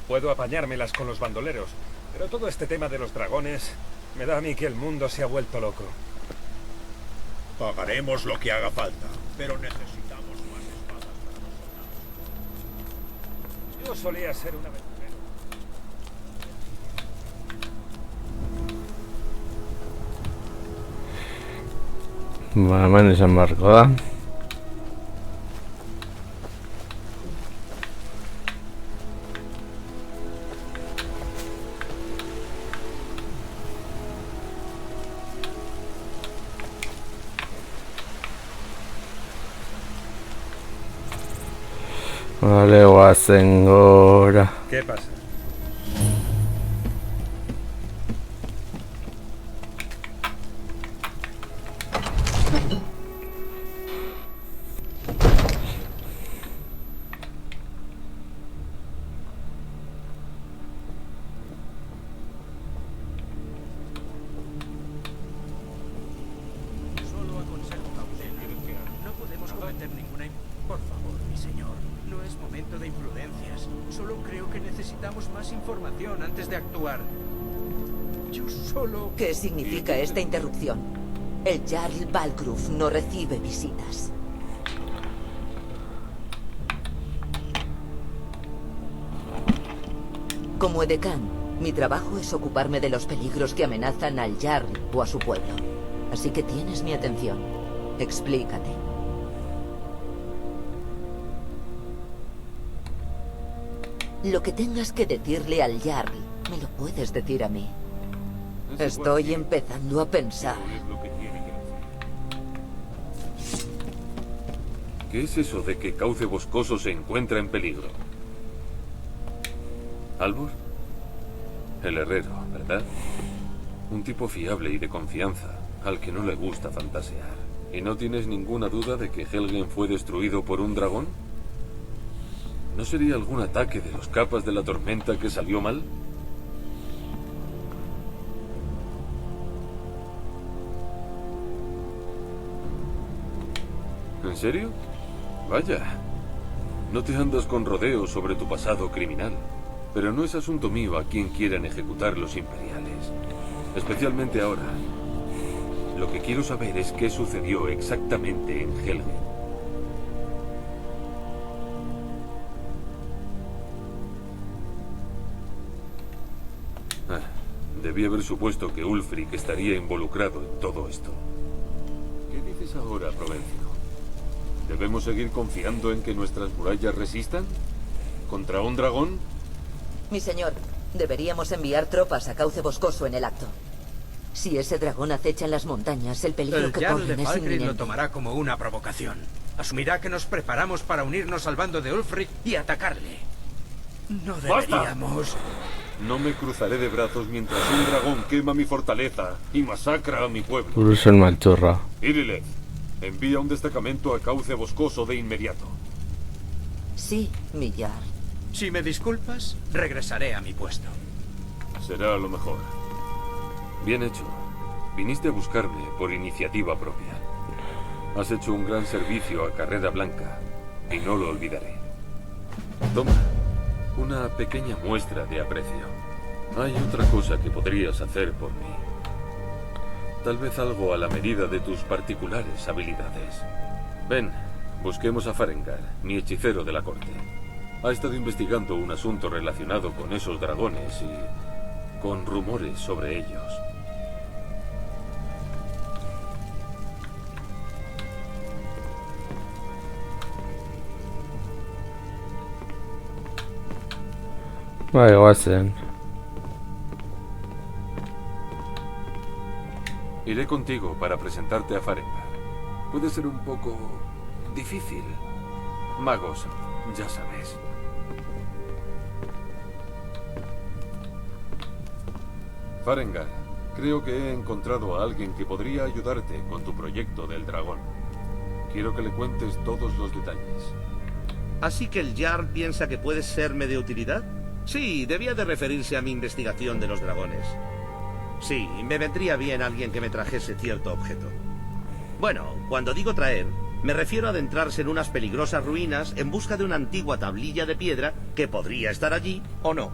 Speaker 8: Puedo apañármelas con los bandoleros, pero todo este tema de los dragones me da a mí que el mundo se ha vuelto loco.
Speaker 10: Pagaremos lo que haga falta, pero necesitamos más espadas para los soldados.
Speaker 8: Yo solía ser un aventurero.
Speaker 1: Vale, desembarco, ¿da? Vale, guazen gora.
Speaker 8: ¿Qué pasa?
Speaker 3: Solo aconsejo cautela. No podemos cometer ninguna... Por favor, mi señor. No es momento de imprudencias. Solo creo que necesitamos más información antes de actuar. Yo solo...
Speaker 12: ¿Qué significa esta interrupción? El Jarl Balgruf no recibe visitas. Como edecán, mi trabajo es ocuparme de los peligros que amenazan al Jarl o a su pueblo. Así que tienes mi atención. Explícate. Lo que tengas que decirle al Jarl, me lo puedes decir a mí. Estoy empezando a pensar.
Speaker 2: ¿Qué es eso de que Cauce Boscoso se encuentra en peligro? ¿Albor? El herrero, ¿verdad? Un tipo fiable y de confianza, al que no le gusta fantasear. ¿Y no tienes ninguna duda de que Helgen fue destruido por un dragón? ¿No sería algún ataque de los capas de la tormenta que salió mal? ¿En serio? Vaya. No te andas con rodeos sobre tu pasado criminal. Pero no es asunto mío a quién quieran ejecutar los imperiales. Especialmente ahora. Lo que quiero saber es qué sucedió exactamente en Helgen. Debí haber supuesto que Ulfric estaría involucrado en todo esto. ¿Qué dices ahora, Provencio? ¿Debemos seguir confiando en que nuestras murallas resistan? ¿Contra un dragón?
Speaker 12: Mi señor, deberíamos enviar tropas a Cauce Boscoso en el acto. Si ese dragón acecha en las montañas, el peligro
Speaker 3: El
Speaker 12: que
Speaker 3: Jarl
Speaker 12: corren
Speaker 3: de
Speaker 12: es
Speaker 3: Falgrim lo
Speaker 12: inminente.
Speaker 3: tomará como una provocación. Asumirá que nos preparamos para unirnos al bando de Ulfric y atacarle. No deberíamos...
Speaker 2: No me cruzaré de brazos mientras un dragón quema mi fortaleza y masacra a mi pueblo.
Speaker 1: Bruce el Malchorra.
Speaker 2: Irileth, envía un destacamento a Cauce Boscoso de inmediato.
Speaker 12: Sí, mi Jarl.
Speaker 3: Si me disculpas, regresaré a mi puesto.
Speaker 2: Será lo mejor. Bien hecho. Viniste a buscarme por iniciativa propia. Has hecho un gran servicio a Carrera Blanca y no lo olvidaré. Toma, una pequeña muestra de aprecio. Hay otra cosa que podrías hacer por mí. Tal vez algo a la medida de tus particulares habilidades. Ven, busquemos a Farengar, mi hechicero de la corte. Ha estado investigando un asunto relacionado con esos dragones y con rumores sobre ellos.
Speaker 1: Vale, Watson.
Speaker 2: Iré contigo para presentarte a Farengar. Puede ser un poco difícil. Magos, ya sabes. Farengar, creo que he encontrado a alguien que podría ayudarte con tu proyecto del dragón. Quiero que le cuentes todos los detalles.
Speaker 4: ¿Así que el Jarl piensa que puedes serme de utilidad? Sí, debía de referirse a mi investigación de los dragones. Sí, me vendría bien alguien que me trajese cierto objeto. Bueno, cuando digo traer, me refiero a adentrarse en unas peligrosas ruinas en busca de una antigua tablilla de piedra que podría estar allí o no.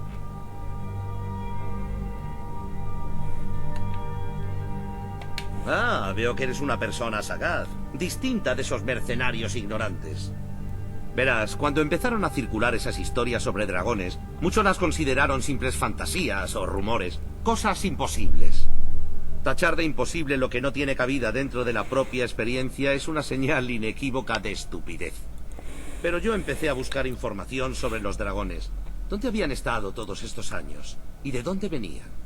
Speaker 4: Ah, veo que eres una persona sagaz, distinta de esos mercenarios ignorantes. Verás, cuando empezaron a circular esas historias sobre dragones, muchos las consideraron simples fantasías o rumores, cosas imposibles. Tachar de imposible lo que no tiene cabida dentro de la propia experiencia es una señal inequívoca de estupidez. Pero yo empecé a buscar información sobre los dragones. ¿Dónde habían estado todos estos años? ¿Y de dónde venían?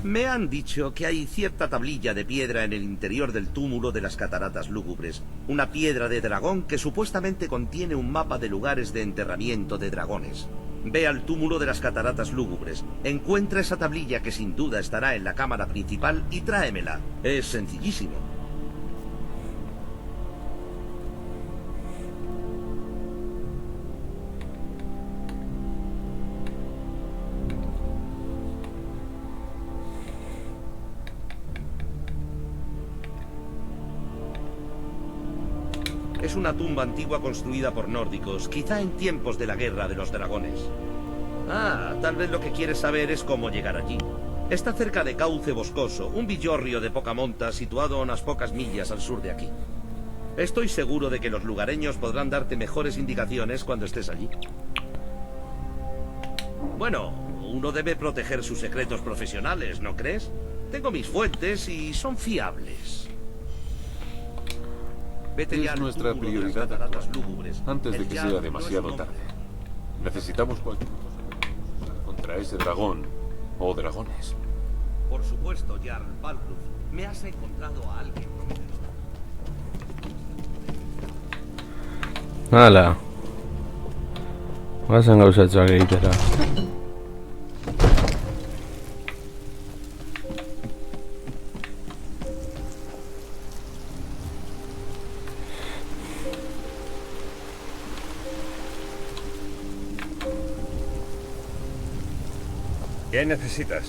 Speaker 4: Me han dicho que hay cierta tablilla de piedra en el interior del túmulo de las Cataratas Lúgubres. Una piedra de dragón que supuestamente contiene un mapa de lugares de enterramiento de dragones. Ve al túmulo de las Cataratas Lúgubres, encuentra esa tablilla que sin duda estará en la cámara principal y tráemela. Es sencillísimo. Es una tumba antigua construida por nórdicos, quizá en tiempos de la Guerra de los Dragones. Ah, tal vez lo que quieres saber es cómo llegar allí. Está cerca de Cauce Boscoso, un villorrio de poca monta situado a unas pocas millas al sur de aquí. Estoy seguro de que los lugareños podrán darte mejores indicaciones cuando estés allí. Bueno, uno debe proteger sus secretos profesionales, ¿no crees? Tengo mis fuentes y son fiables. Vete ya
Speaker 2: Es
Speaker 4: al
Speaker 2: nuestra
Speaker 4: túmulo de las
Speaker 2: prioridad
Speaker 4: Cataratas
Speaker 2: actual,
Speaker 4: Lúgubres.
Speaker 2: antes de
Speaker 4: El
Speaker 2: que
Speaker 4: Jarl
Speaker 2: sea
Speaker 4: no es
Speaker 2: demasiado
Speaker 4: un hombre.
Speaker 2: tarde. Necesitamos cualquier cosa contra ese dragón o dragones.
Speaker 4: Por supuesto, Jarl Balgruuf. Me has encontrado a alguien prometedor.
Speaker 1: Hala. Bazen gauzatxoak egitera.
Speaker 9: ¿Qué necesitas?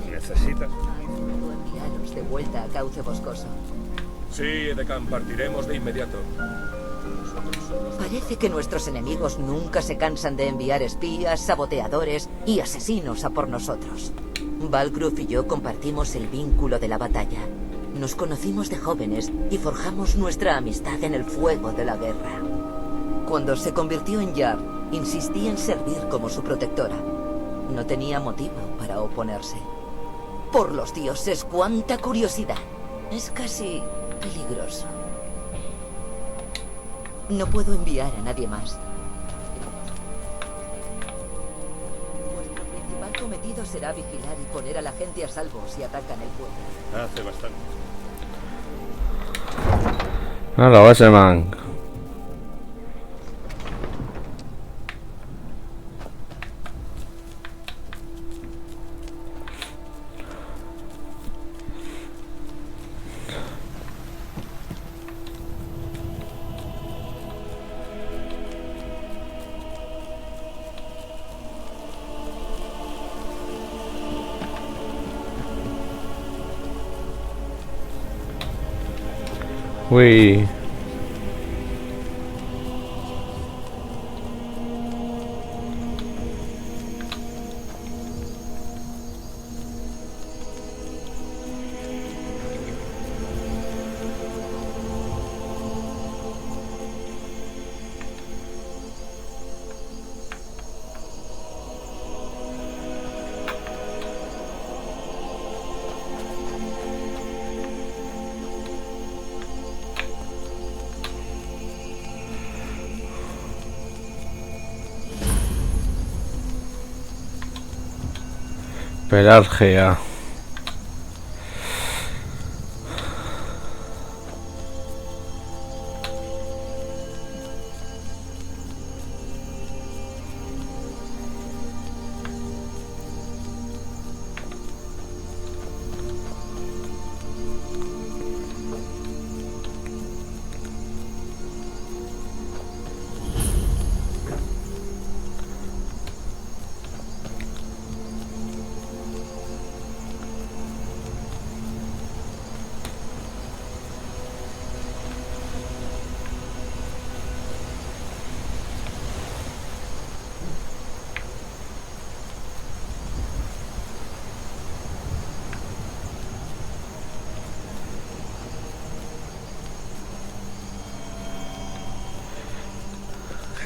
Speaker 9: ¿Necesitas?
Speaker 12: Enviaros de vuelta a Cauce Boscoso.
Speaker 8: Sí, Edecán, partiremos de inmediato.
Speaker 12: Parece que nuestros enemigos nunca se cansan de enviar espías, saboteadores y asesinos a por nosotros. Balgruuf y yo compartimos el vínculo de la batalla. Nos conocimos de jóvenes y forjamos nuestra amistad en el fuego de la guerra. Cuando se convirtió en Jarl, insistí en servir como su protectora. No tenía motivo para oponerse. Por los dioses, cuánta curiosidad. Es casi peligroso. No puedo enviar a nadie más. Vuestro principal cometido será vigilar y poner a la gente a salvo si atacan el pueblo.
Speaker 9: Hace bastante.
Speaker 1: Hala, baseman. Uy. Pelargea.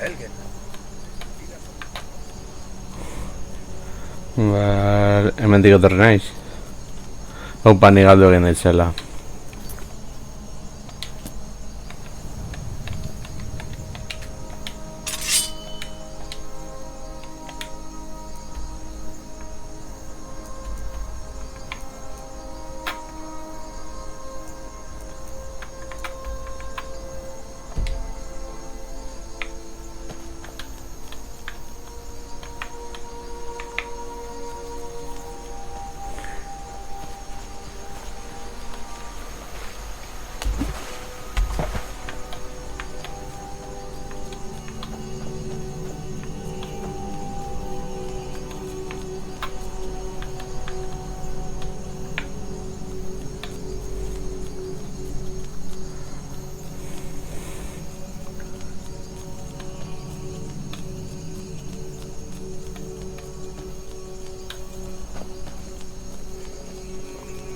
Speaker 9: Helgen.
Speaker 1: Hemendik etorri naiz. Hau panik galdu egin ditzela.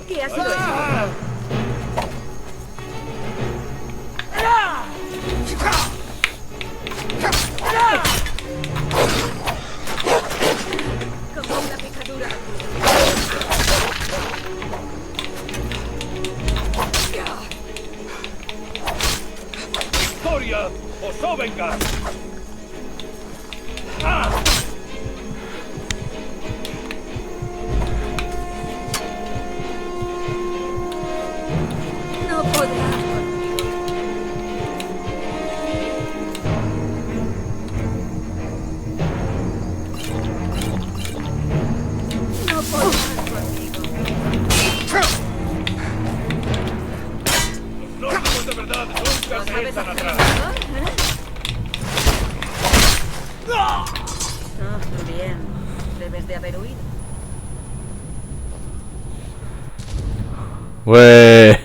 Speaker 6: ¿Qué ha sido eso? Bien, debes de haber huido.
Speaker 1: Güey.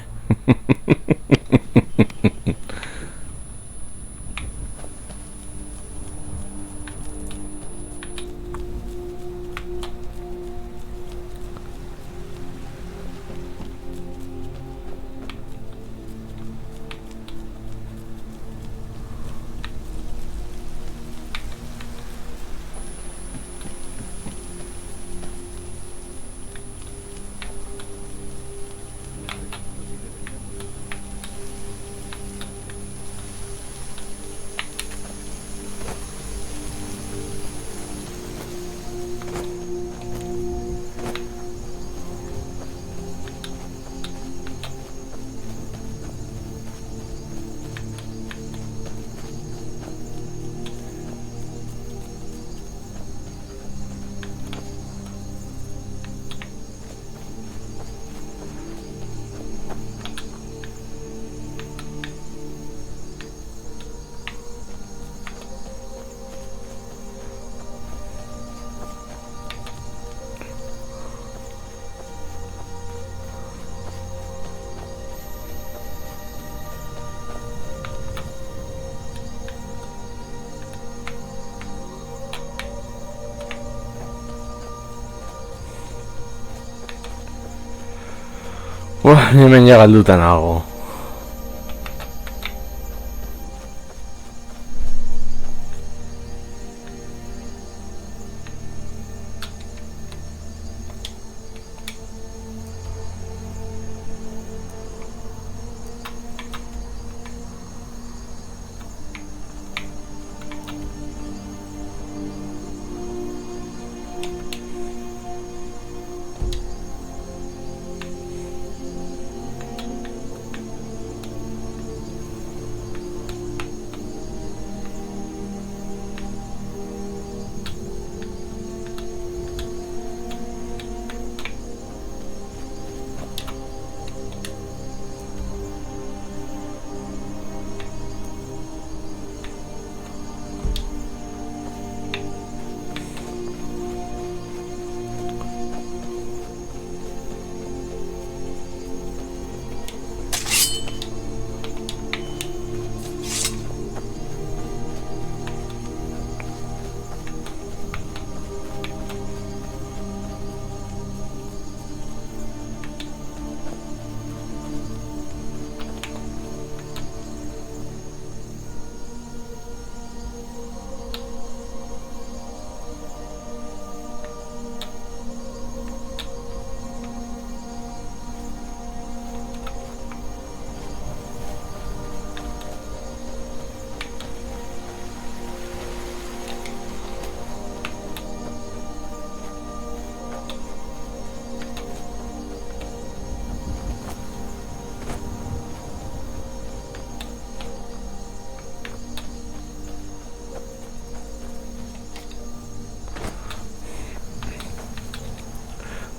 Speaker 1: Hemen ja galduta nago.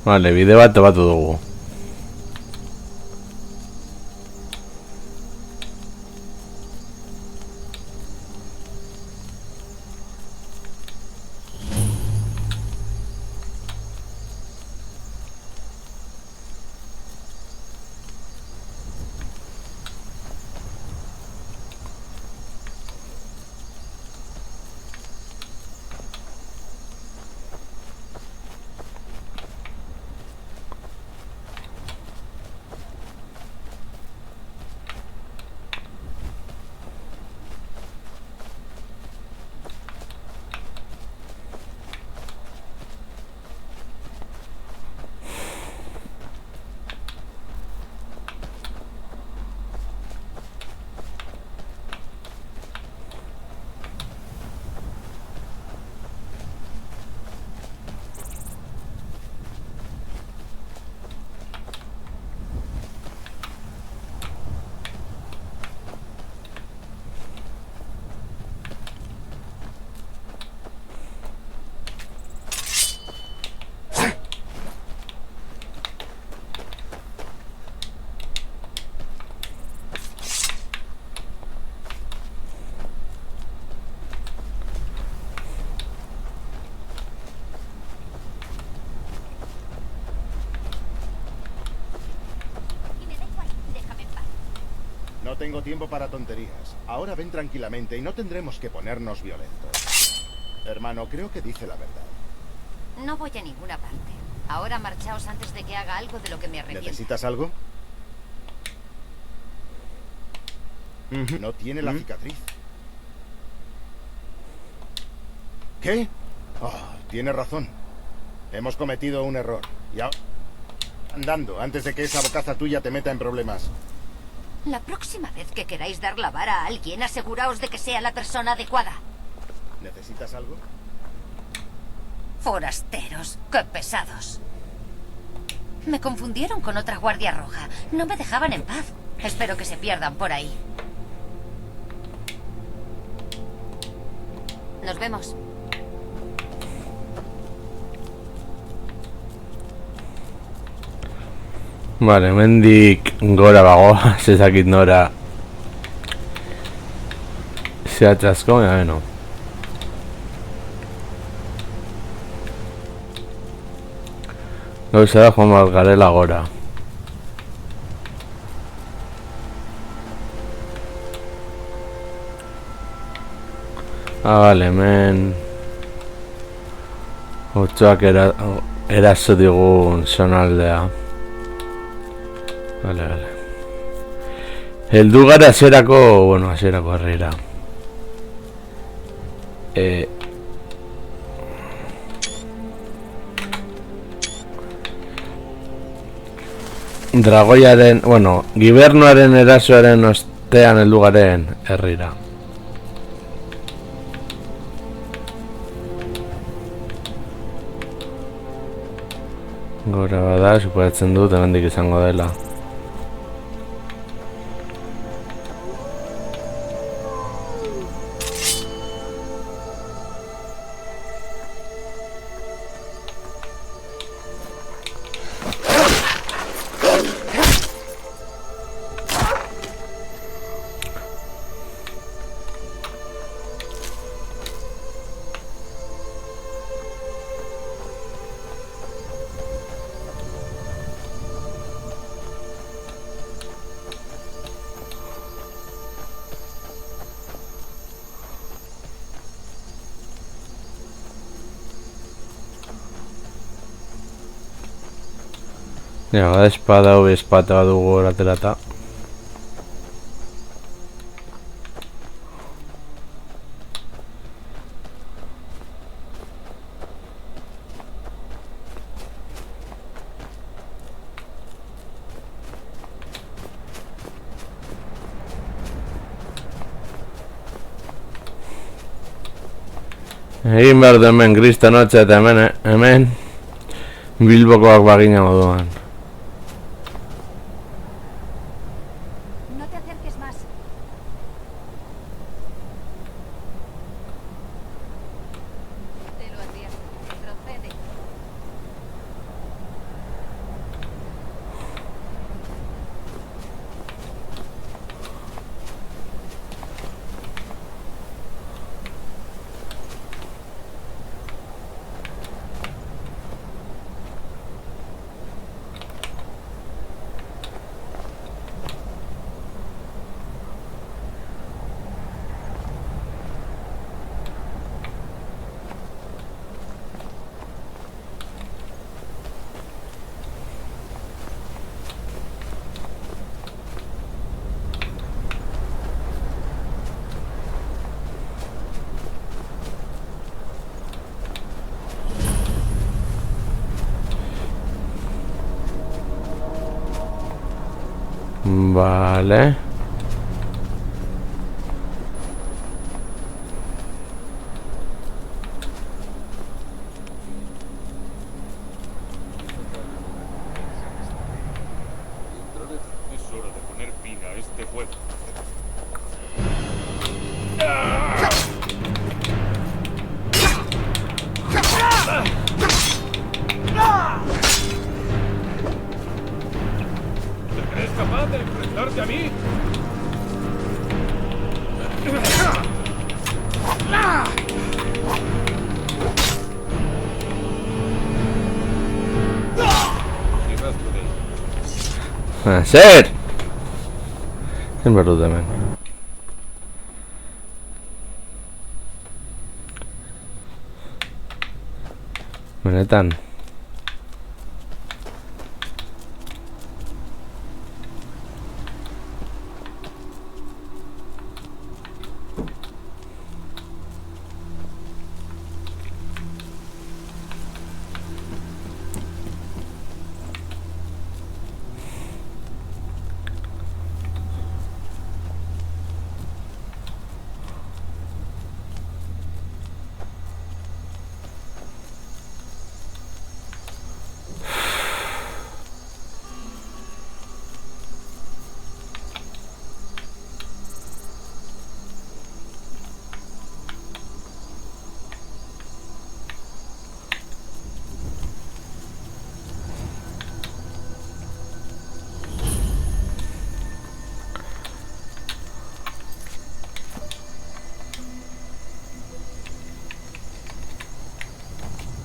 Speaker 1: Vale, bide bat topatu dugu.
Speaker 9: No tengo tiempo para tonterías. Ahora ven tranquilamente y no tendremos que ponernos violentos. Hermano, creo que dice la verdad.
Speaker 13: No voy a ninguna parte. Ahora marchaos antes de que haga algo de lo que me arrepienta.
Speaker 9: ¿Necesitas algo? No tiene la cicatriz. ¿Qué? Oh, tiene razón. Hemos cometido un error. Y ahora... andando, antes de que esa bocaza tuya te meta en problemas.
Speaker 13: La próxima vez que queráis dar la vara a alguien, aseguraos de que sea la persona adecuada.
Speaker 9: ¿Necesitas algo?
Speaker 13: Forasteros, qué pesados. Me confundieron con otra guardia roja. No me dejaban en paz. Espero que se pierdan por ahí. Nos vemos.
Speaker 1: Vale, mendik gora bago, zezakit nora zehatzasko, baina beno. Gauza da joan bat garela gora. Vale, hemen otsoak eraso digun zonaldea. Vale. Heldu gara hasierako, bueno, hasierako herrira. Dragoiaren, bueno, gibernuaren erasoaren ostean heldu garen herrira. Gora bada, superatzen dut, hemendik izango dela. Ja, bada espada hau espata badugu aterata. Egin behar du hemen kristanotxa eta hemen Bilbokoak bagina moduan. Vale.
Speaker 2: Es hora de poner fin a este juego. ¿Eres capaz de enfrentarte a mí?
Speaker 1: ¡Hacer! Zen behar dut hemen. Benetan.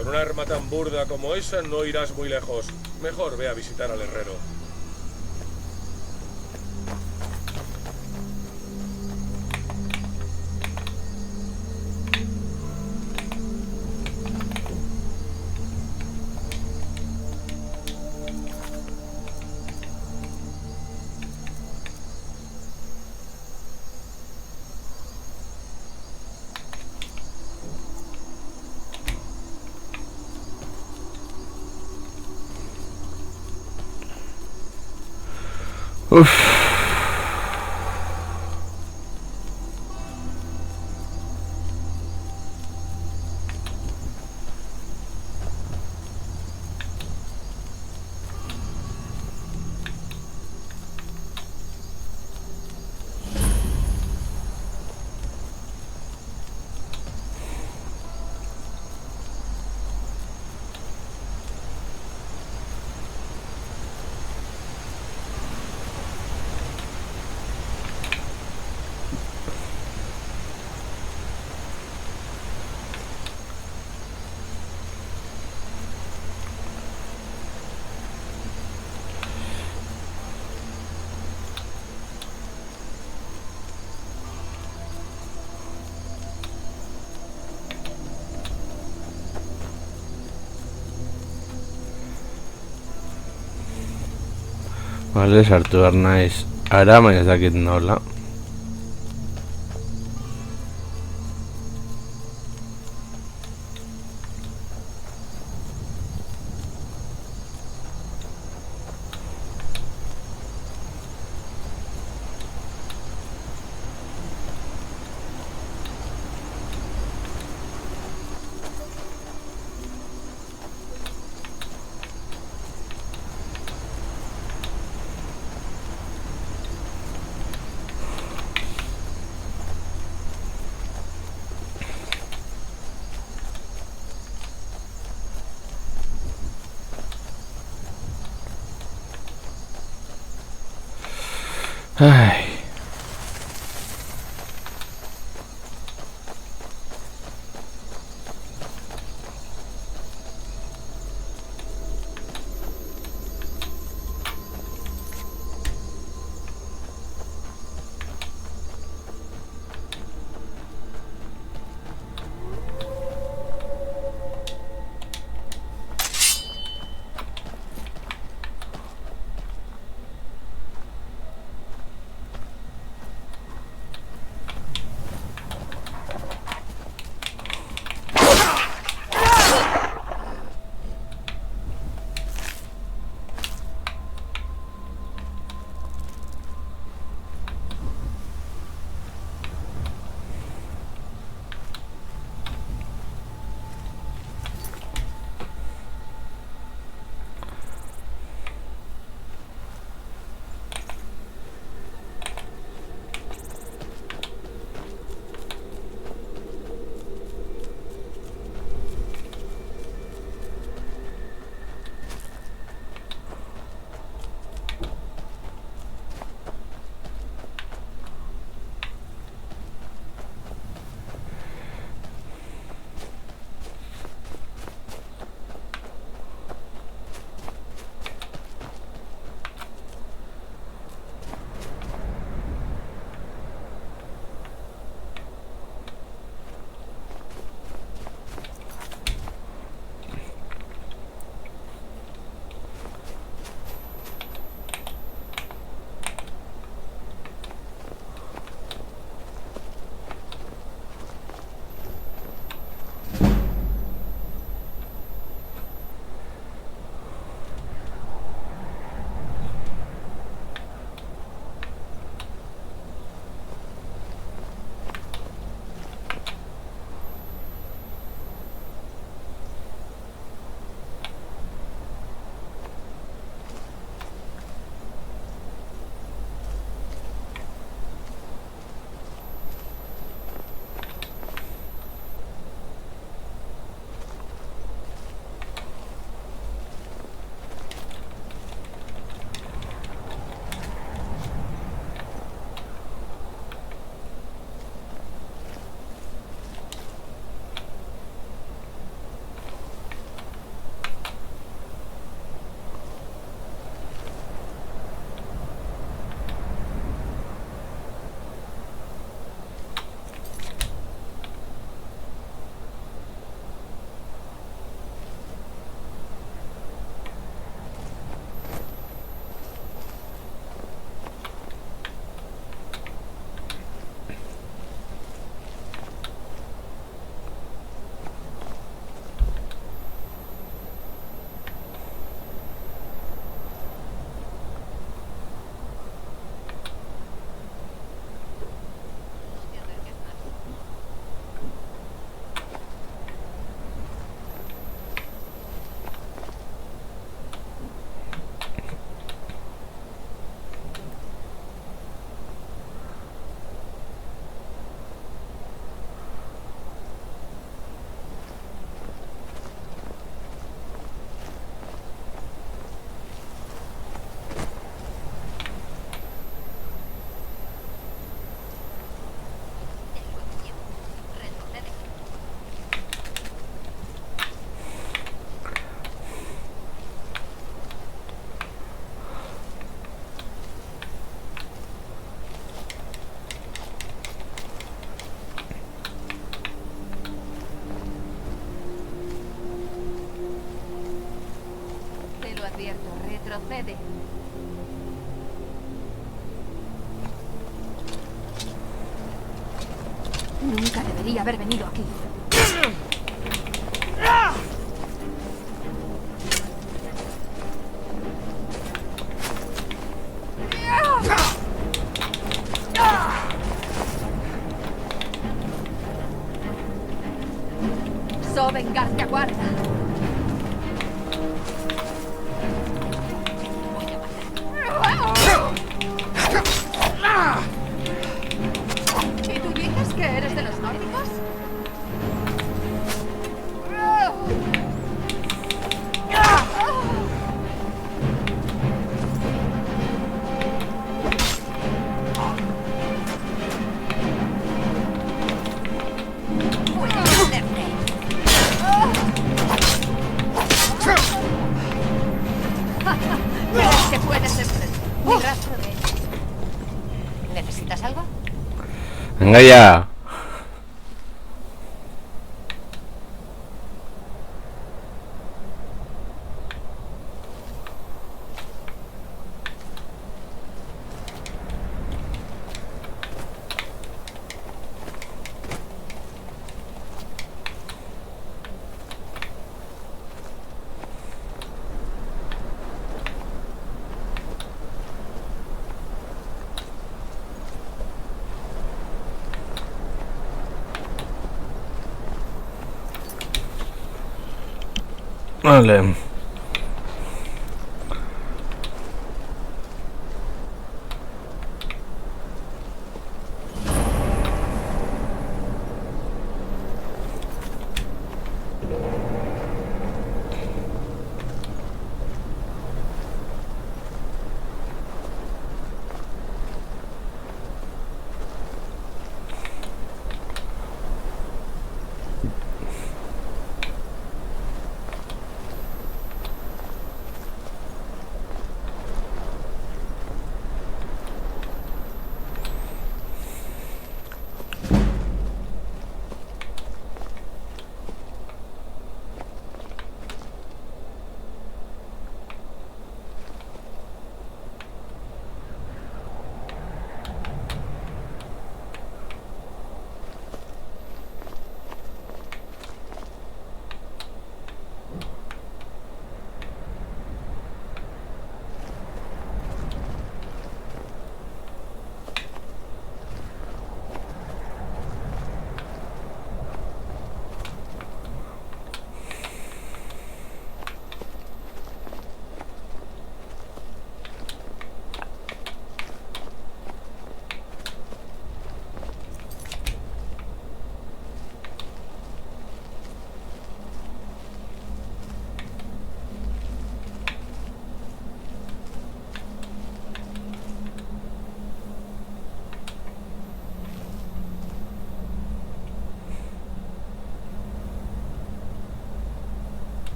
Speaker 14: Con una arma tan burda como esa no irás muy lejos. Mejor ve a visitar al herrero.
Speaker 1: Uff. Vale, sartu behar naiz ara, baina ez dakit nola. Ai.
Speaker 7: abierto. Retrocede. Nunca debería haber venido aquí. Sovngarde te aguarda. ¿Y tú dices que eres de los nórdicos? ¿Crees que puedes enfrentar? Ni rastro de ellos. ¿Necesitas algo?
Speaker 1: Venga ya. Vale.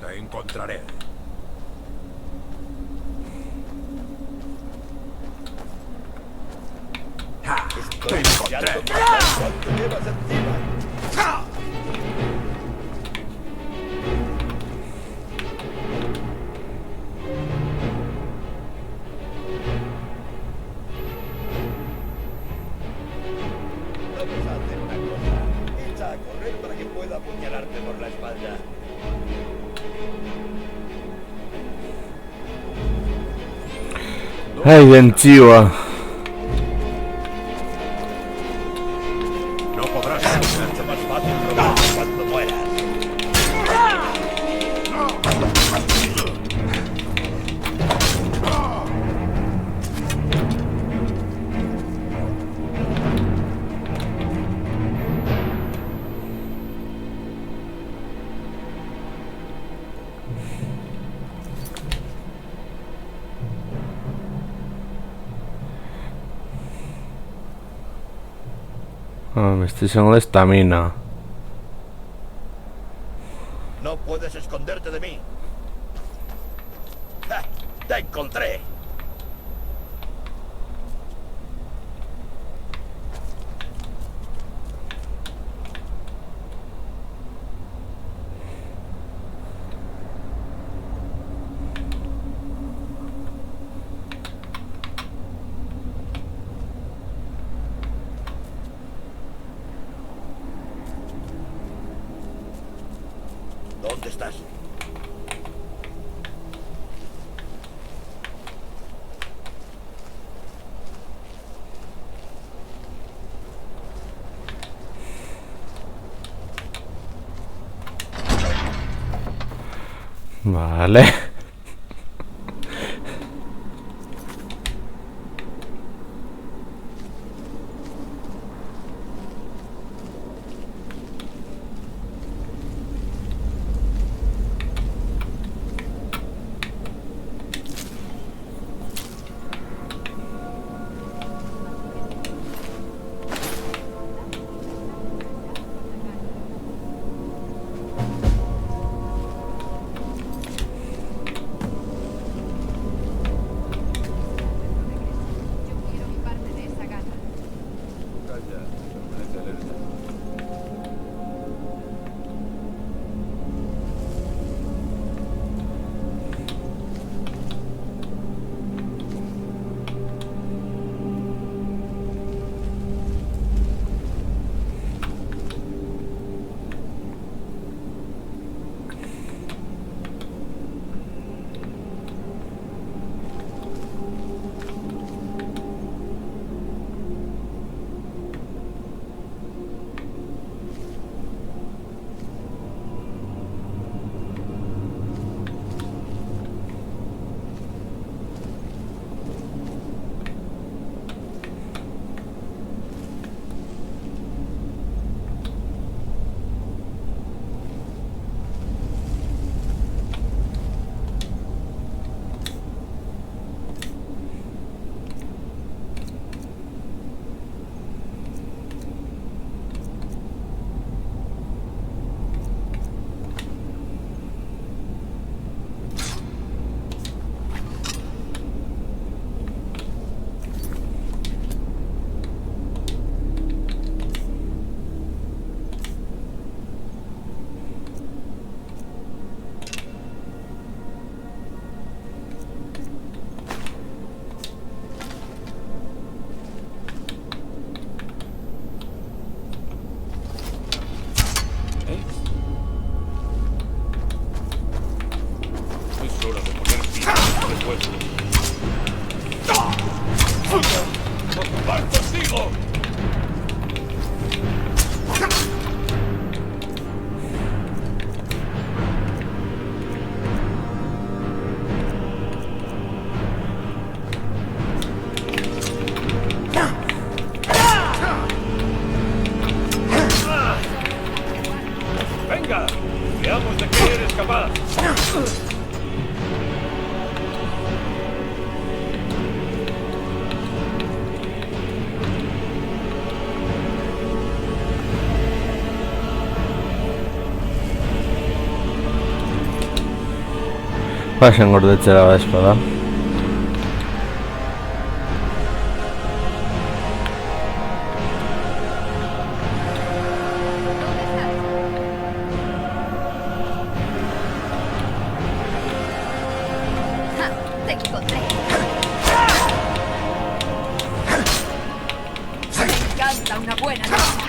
Speaker 10: Te encontraré.
Speaker 15: Te encontré. ¿Cuánto llevas encima? Vamos a hacer una cosa. Echa a correr para que pueda apuñalarte por la espalda.
Speaker 1: Ay, bien chiva.
Speaker 10: No podrás ser mucho más fácil robar.
Speaker 1: me estoy seguro de estamina.
Speaker 15: No puedes esconderte de mí. ¡Ja! ¡Te encontré! ¿Dónde estás?
Speaker 1: Vale.
Speaker 2: Es hora de poner fin a este pueblo. ¡Ocupar contigo!
Speaker 14: ¡Venga! Veamos de qué eres capaz.
Speaker 1: Pasen gordetzera da espada.
Speaker 7: Te encontré. Me encanta una buena lucha.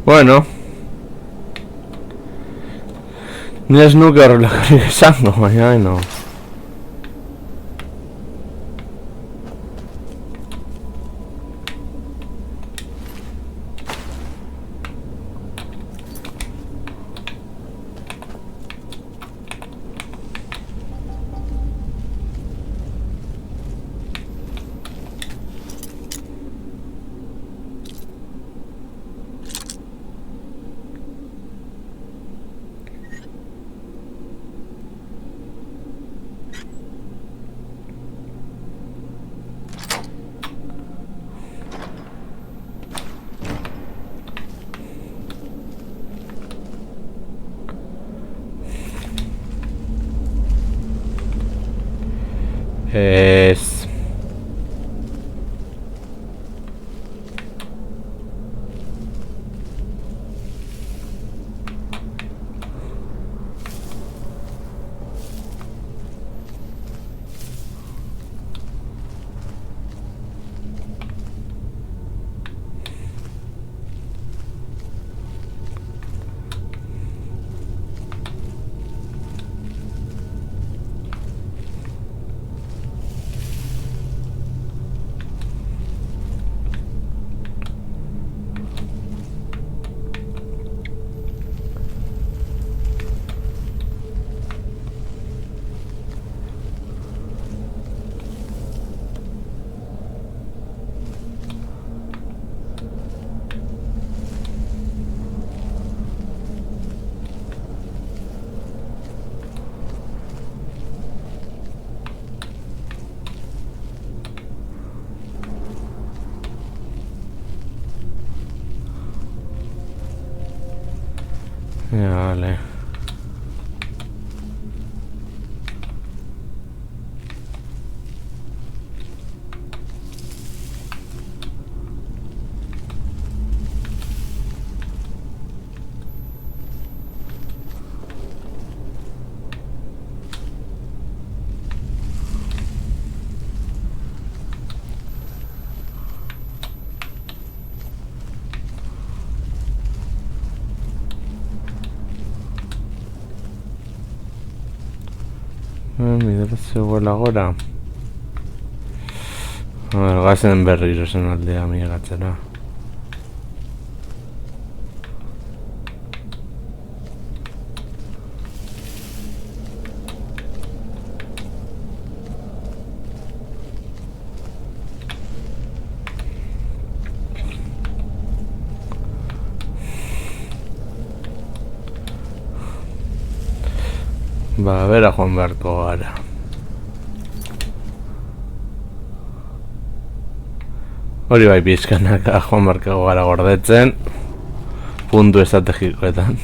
Speaker 1: Bueno. Ni ez nuke horrelakorik esango, baina no. Ez... Ya, vale. Zegoela gora. Gazen berriro zen aldea migratzera. Ba, bera joan beharko gara. Hori bai pizkanak joan beharko gara gordetzen puntu estrategikoetan.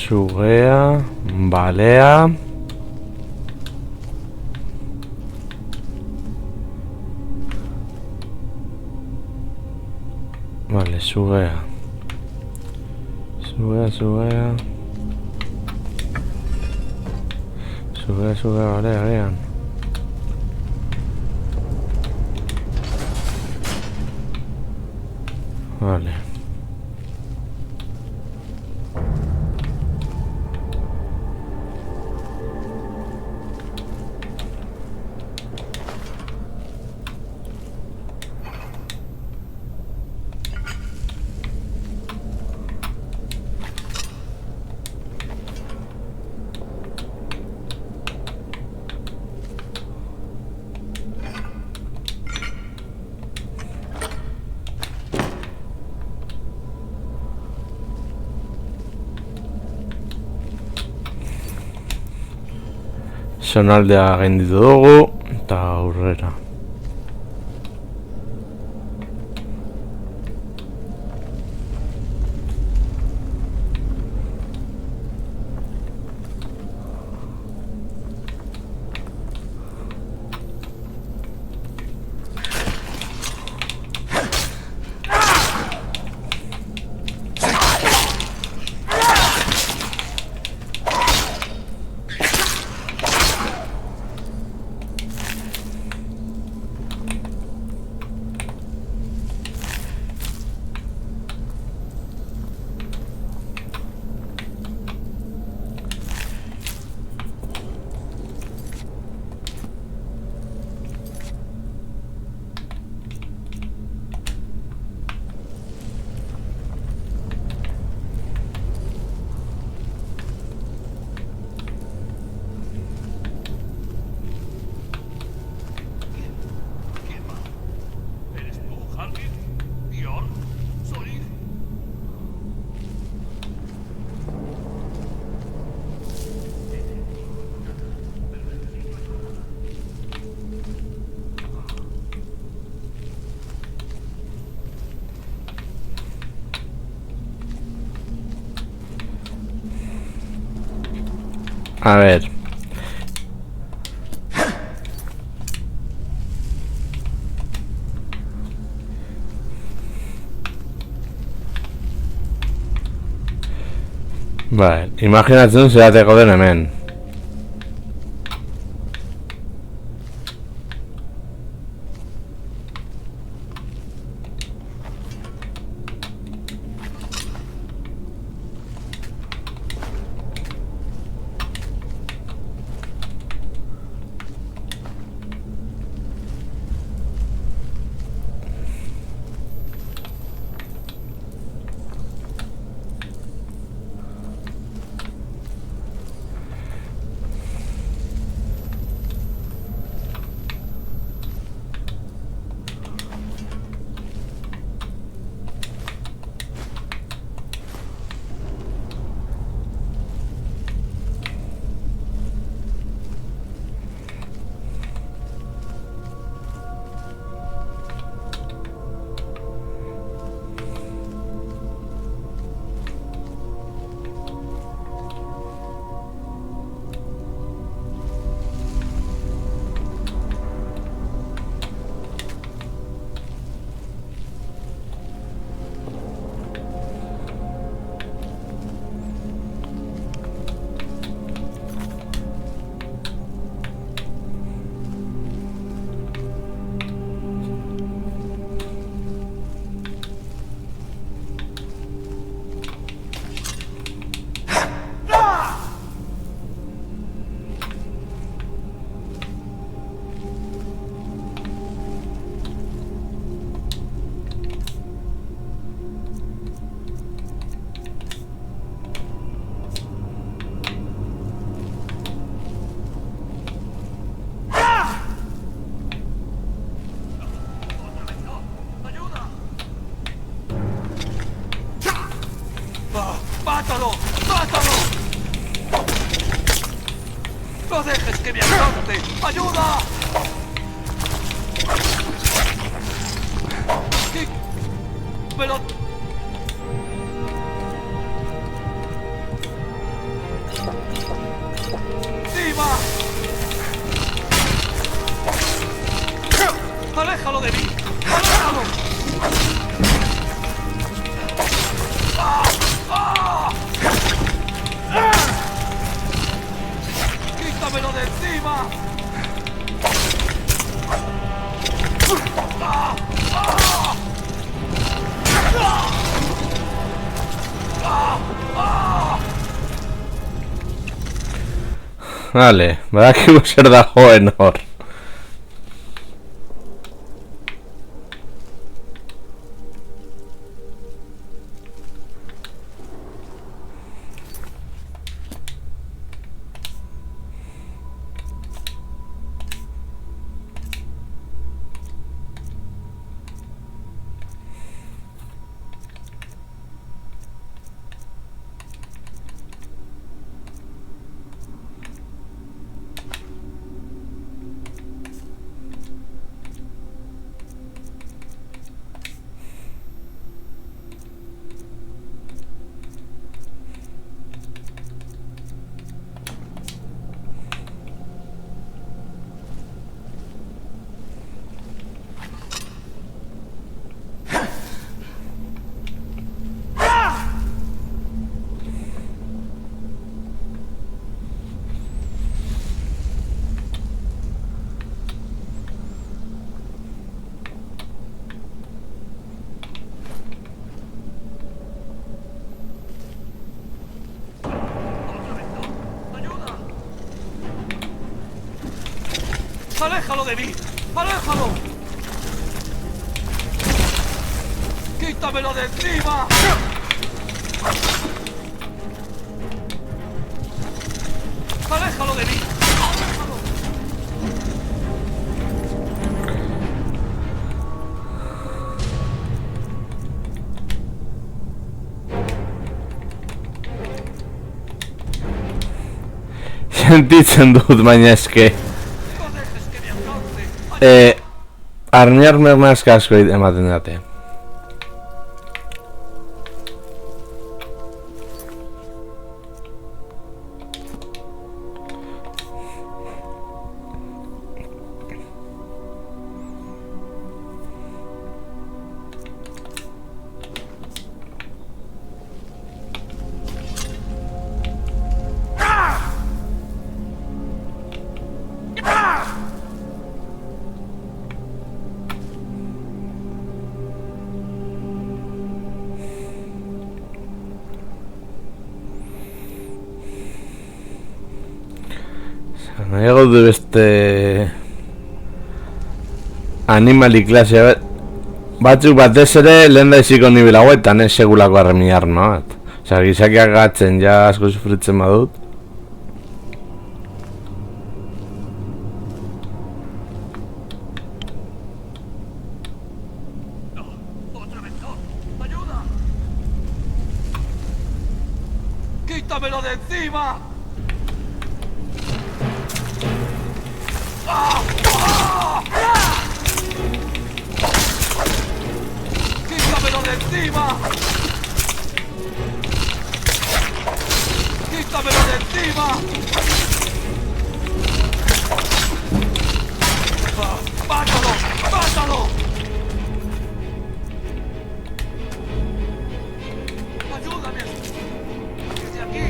Speaker 1: Suguea, balea. Vale, suguea. Suguea. Suguea, balea, vean. Vale. Zonaldea gainditu dugu eta aurrera. A ver. Vale, imaginatzen zerateko den hemen.
Speaker 16: ¡Mátalo! ¡Mátalo! ¡No dejes que me alcance! ¡Ayuda! Pero... ¡Aléjalo de mí! ¡Aléjalo! ¡Ah! ¡Ah! ¡Quítamelo de encima! ¡Ah! ¡Ah! ¡Ah! ¡Ah!
Speaker 1: Vale, badakigu zer dagoen hor.
Speaker 16: ¡Aléjalo de mí! ¡Aléjalo! ¡Quítamelo de encima! ¡Aléjalo de mí! ¡Aléjalo!
Speaker 1: Sentitzen dut, baina eske armiarme maska asko ematen date. Nahiago du beste animali klasea batzuk batez ere lehen da iziko nibil hauetan, segulako arremiar, no? Osa, gizakiak gatzen ja asko sufritzen badut.
Speaker 16: ¡Quítamelo de encima! ¡Ah! ¡Ah! ¡Quítamelo de encima! ¡Quítamelo de encima! ¡Ah! ¡Mátalo! ¡Mátalo! ¡Ayúdame! ¡Desde aquí!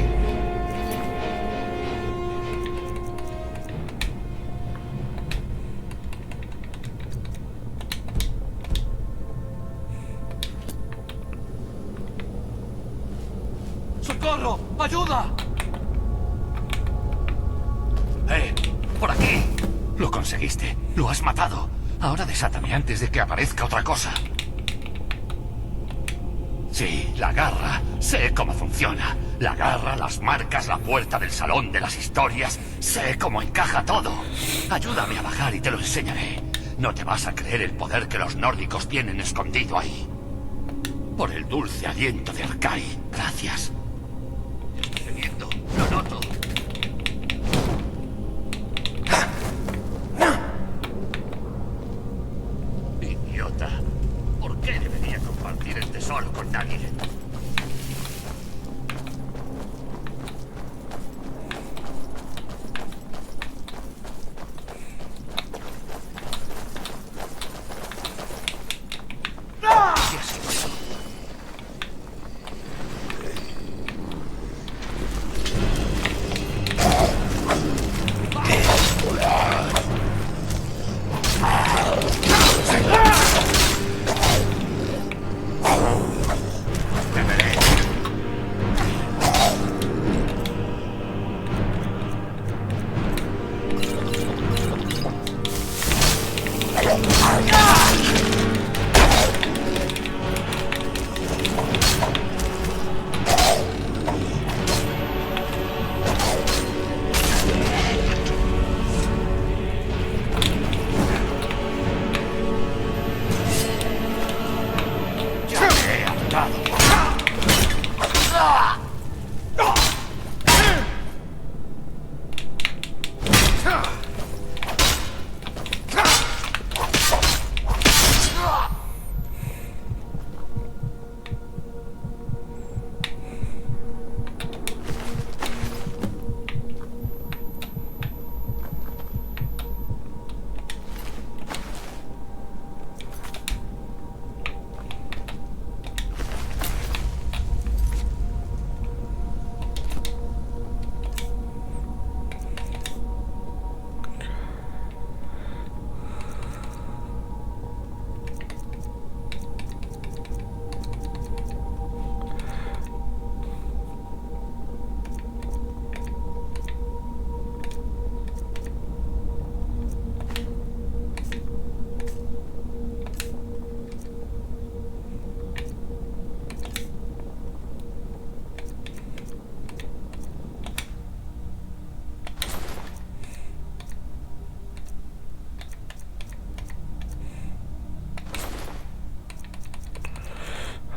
Speaker 16: ¡Socorro! ¡Ayuda!
Speaker 17: ¡Por aquí! Lo conseguiste. Lo has matado. Ahora desátame antes de que aparezca otra cosa. Sí, la garra. Sé cómo funciona. La garra, las marcas, la puerta del salón de las historias. Sé cómo encaja todo. Ayúdame a bajar y te lo enseñaré. No te vas a creer el poder que los nórdicos tienen escondido ahí. Por el dulce aliento de Arkai. Gracias. Estoy teniendo. Lo noto. Idiota. ¿Por qué debería compartir el tesoro con nadie?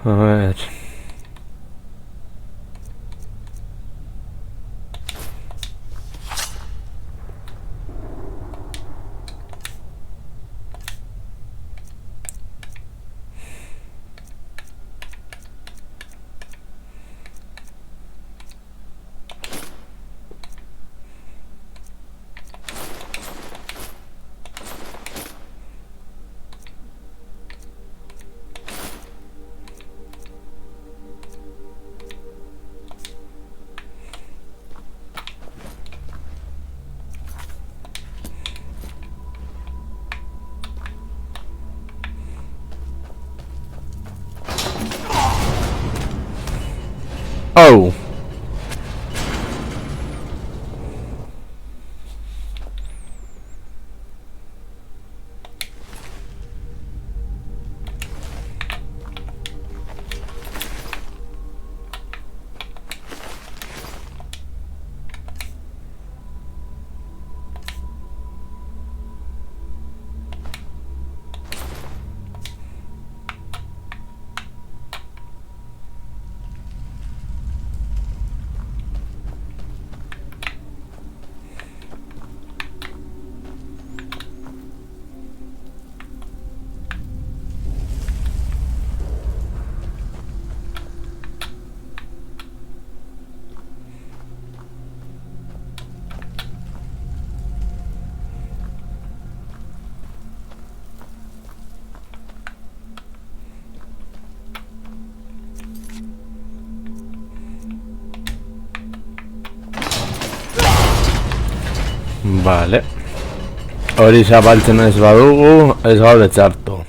Speaker 1: A ver. Oh. Vale. Hori zabaltzen ez badugu, ez gaude txarto.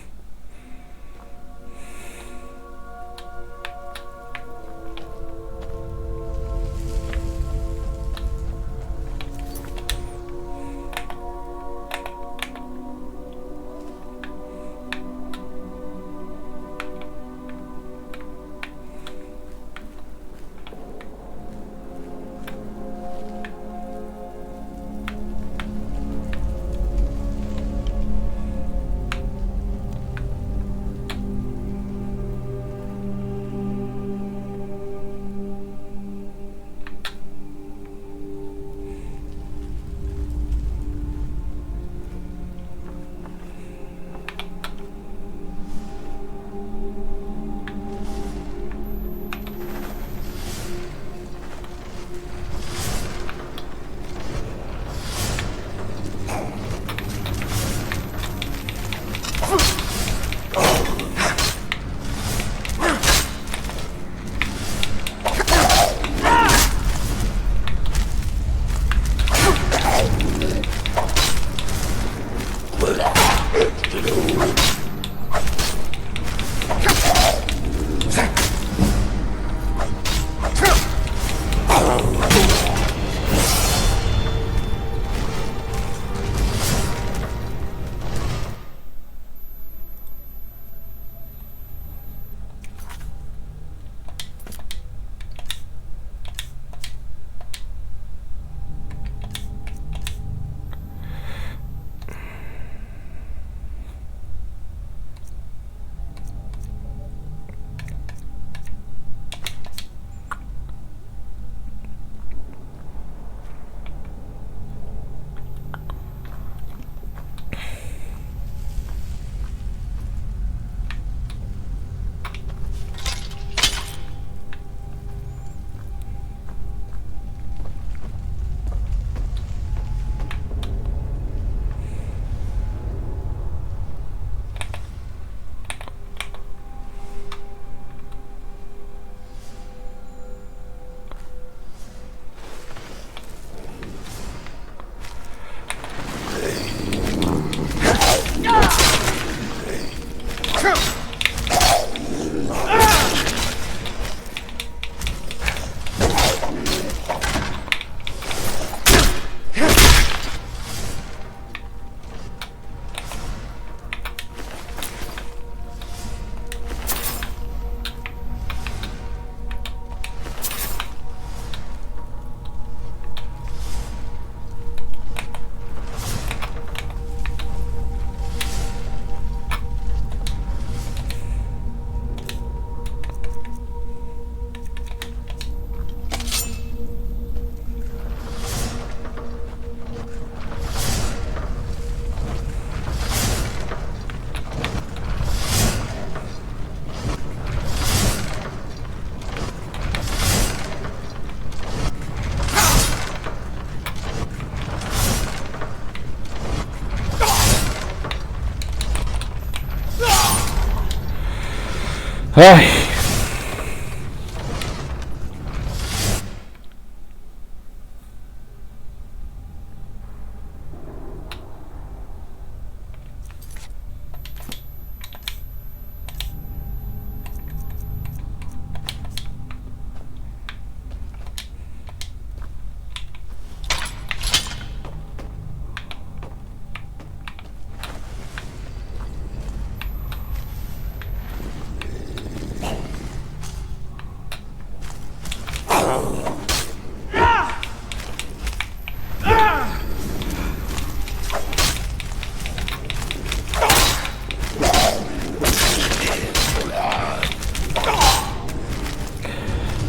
Speaker 1: Ay.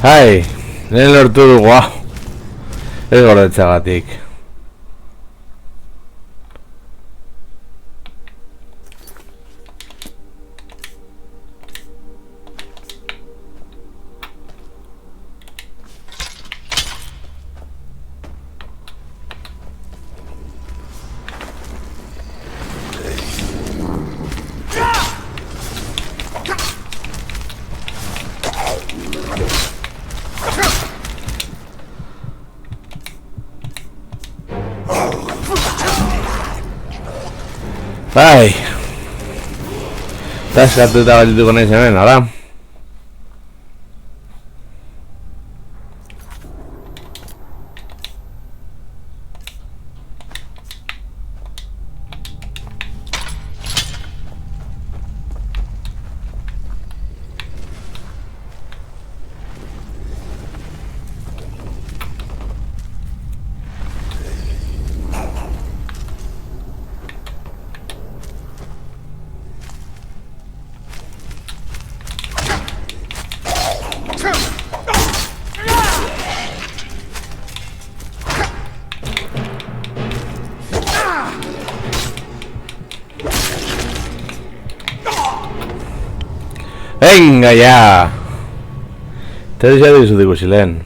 Speaker 1: Hai, lehen lortu dugu, ez gordetzagatik. Bai, taskatuta batituko nahi hemen, hala? Venga ya. Te ya dizu ikusi lehen.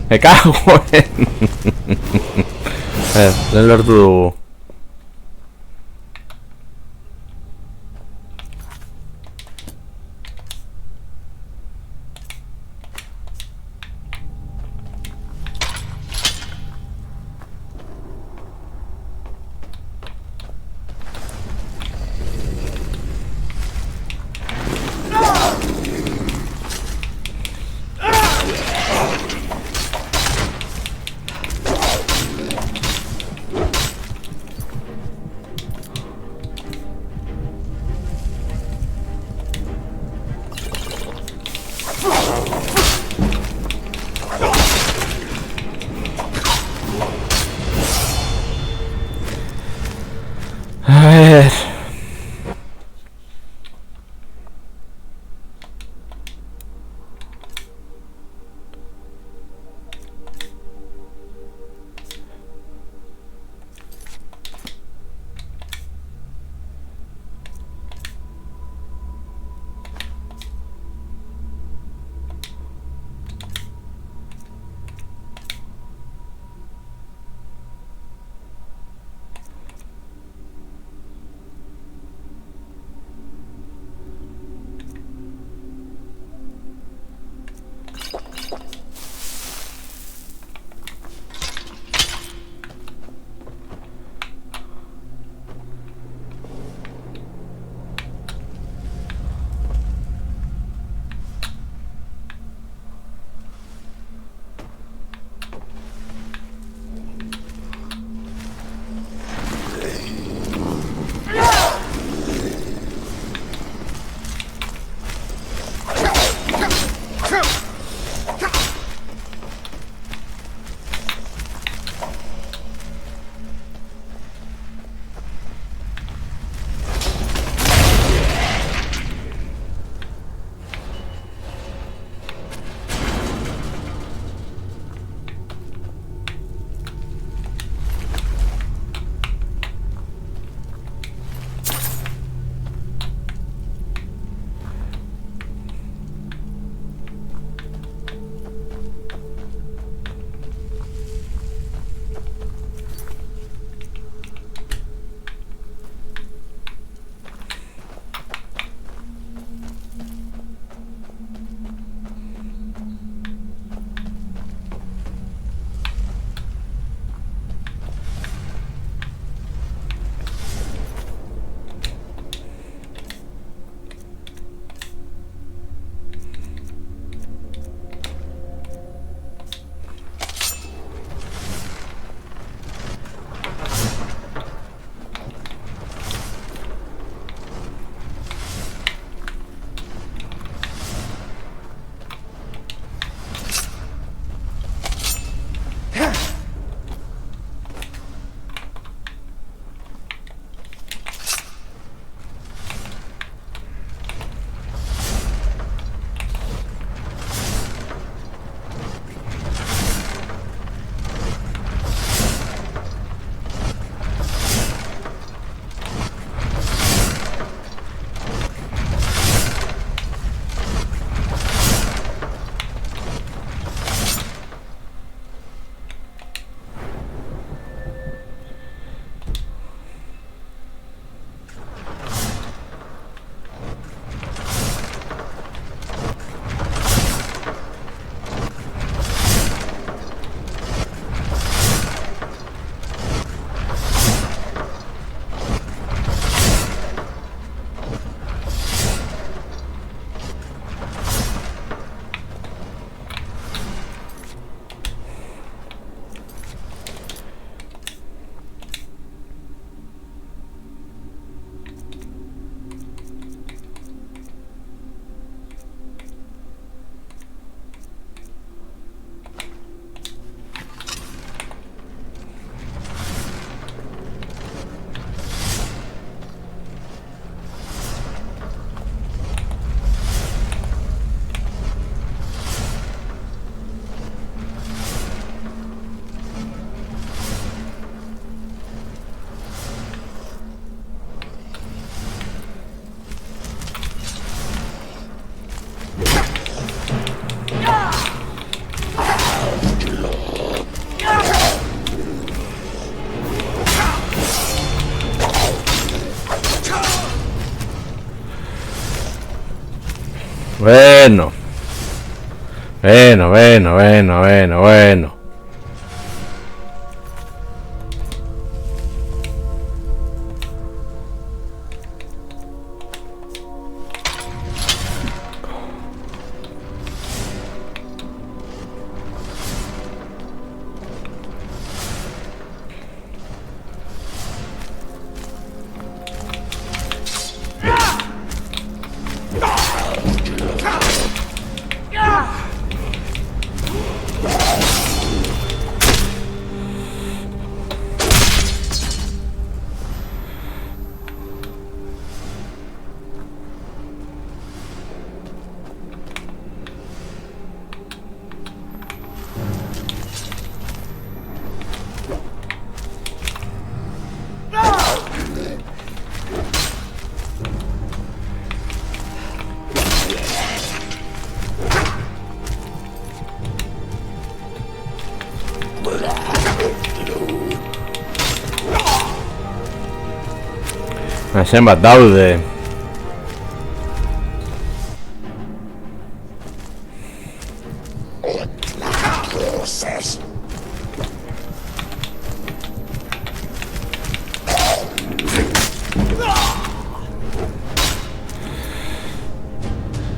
Speaker 1: Me cago en... lehen lortu dugu. ver. Bueno. Bueno. Zenbat daude.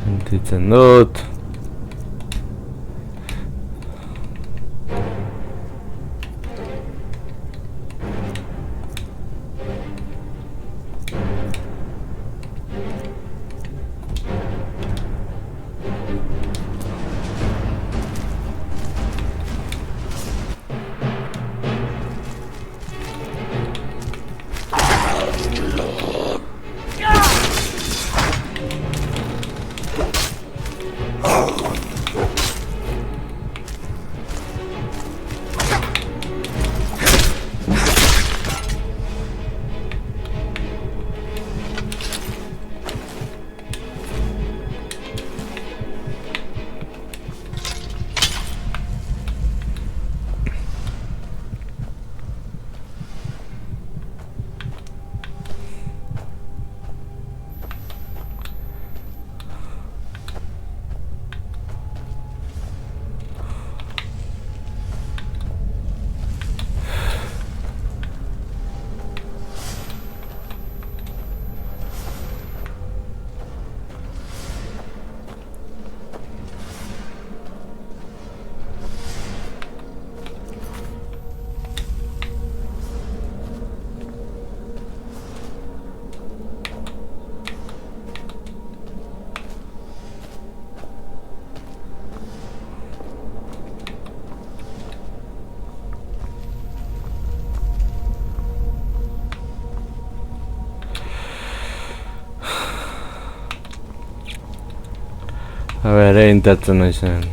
Speaker 1: Sentitzen dut. A ber, intatzen nahi zen.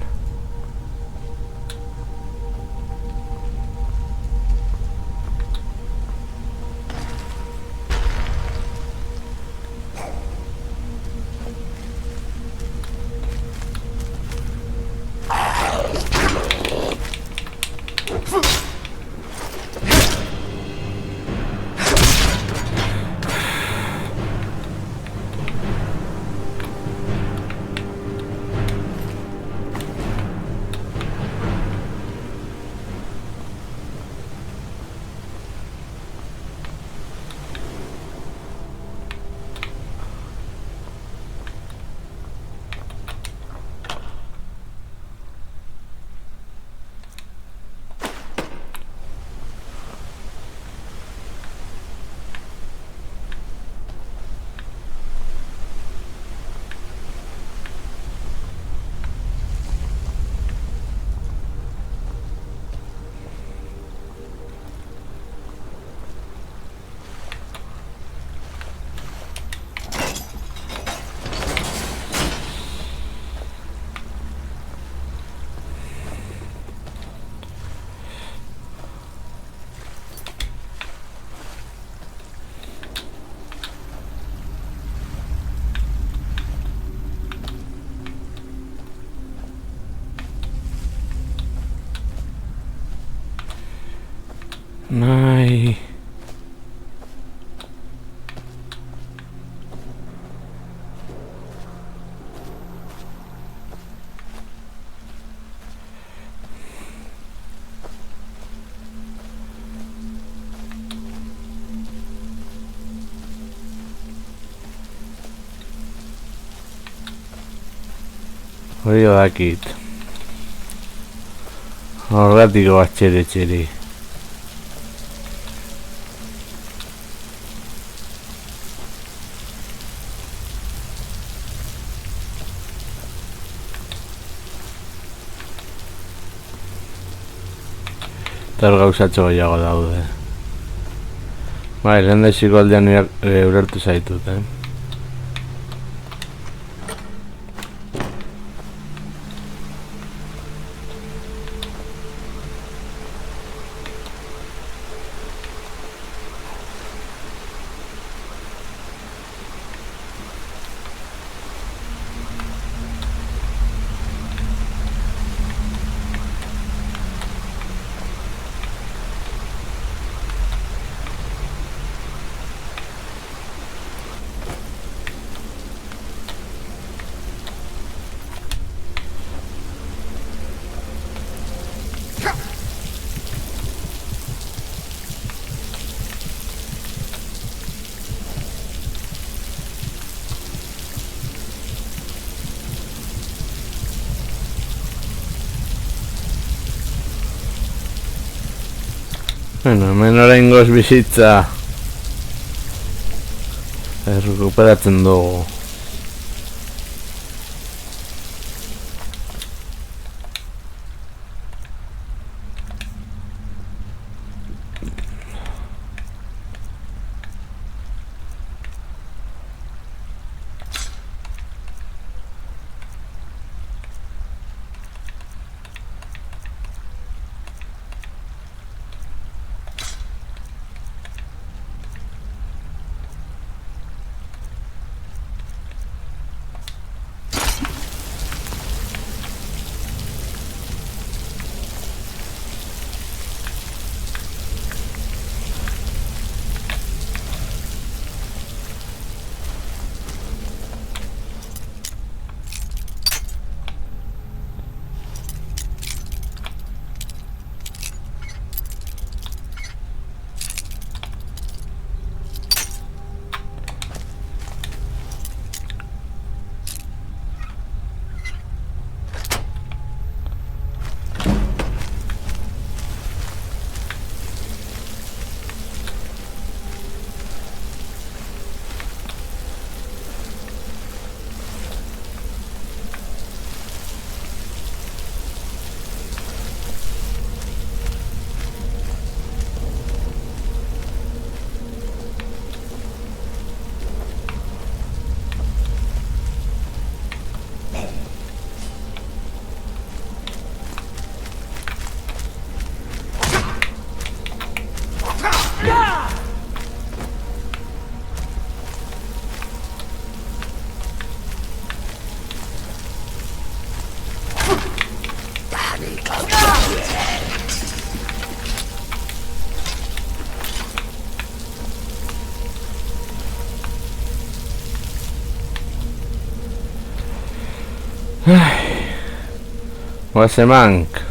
Speaker 1: Nahi... Hori dakit. Horretik bat txere-txere. Zer gauzatxo gehiago daude. Bai, lehen daiziko aldean urertu zaitut, Bueno, hemen oraingoz bizitza recuperatzen dugu. Wasemank.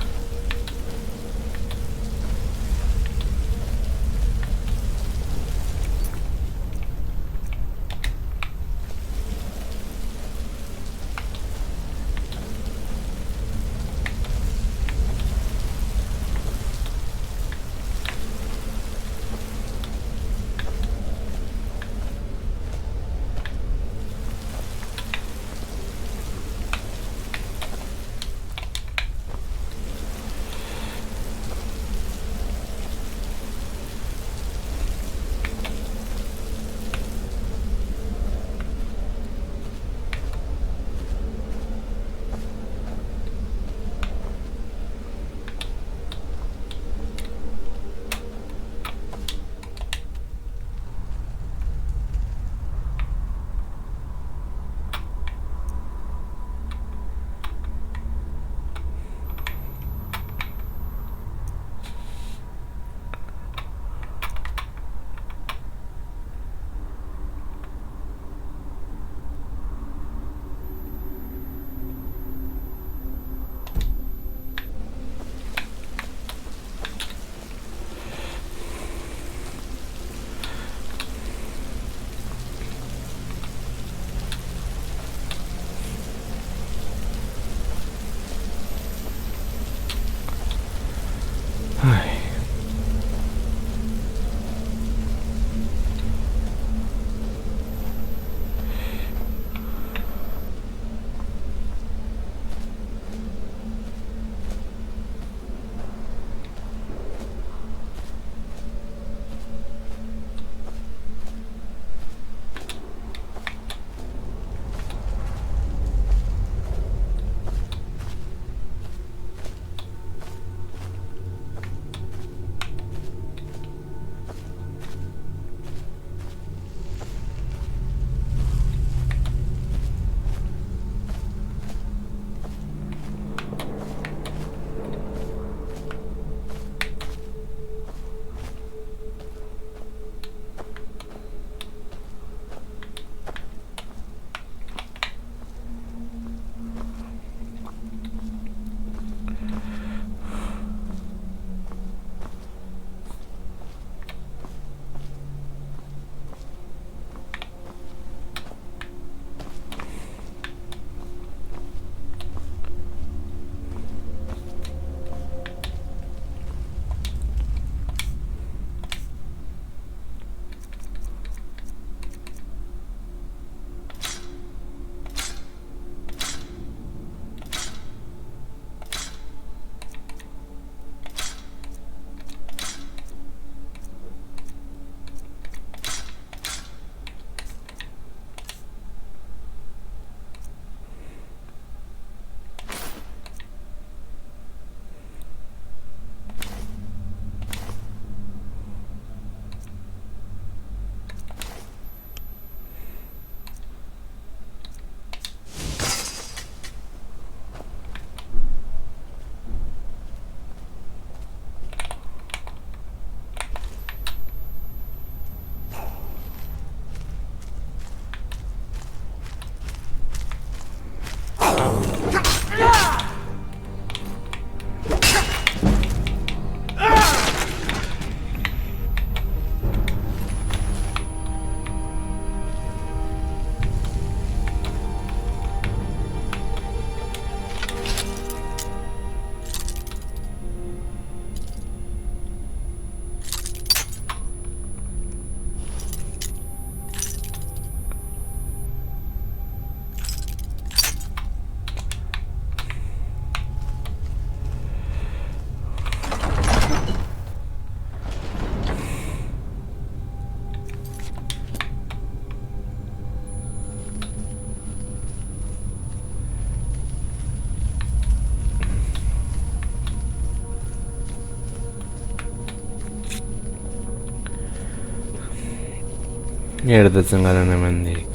Speaker 1: Gertatzen garen hemendik.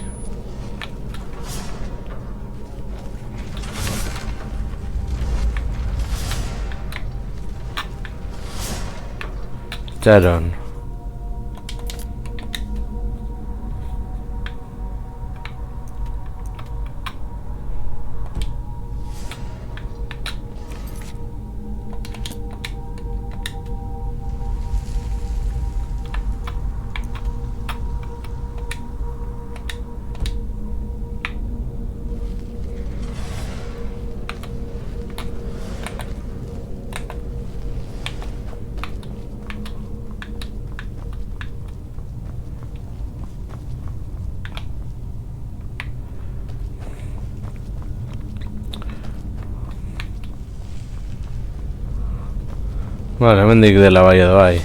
Speaker 1: Txaron. Vale, hemendik dela bai edo bai.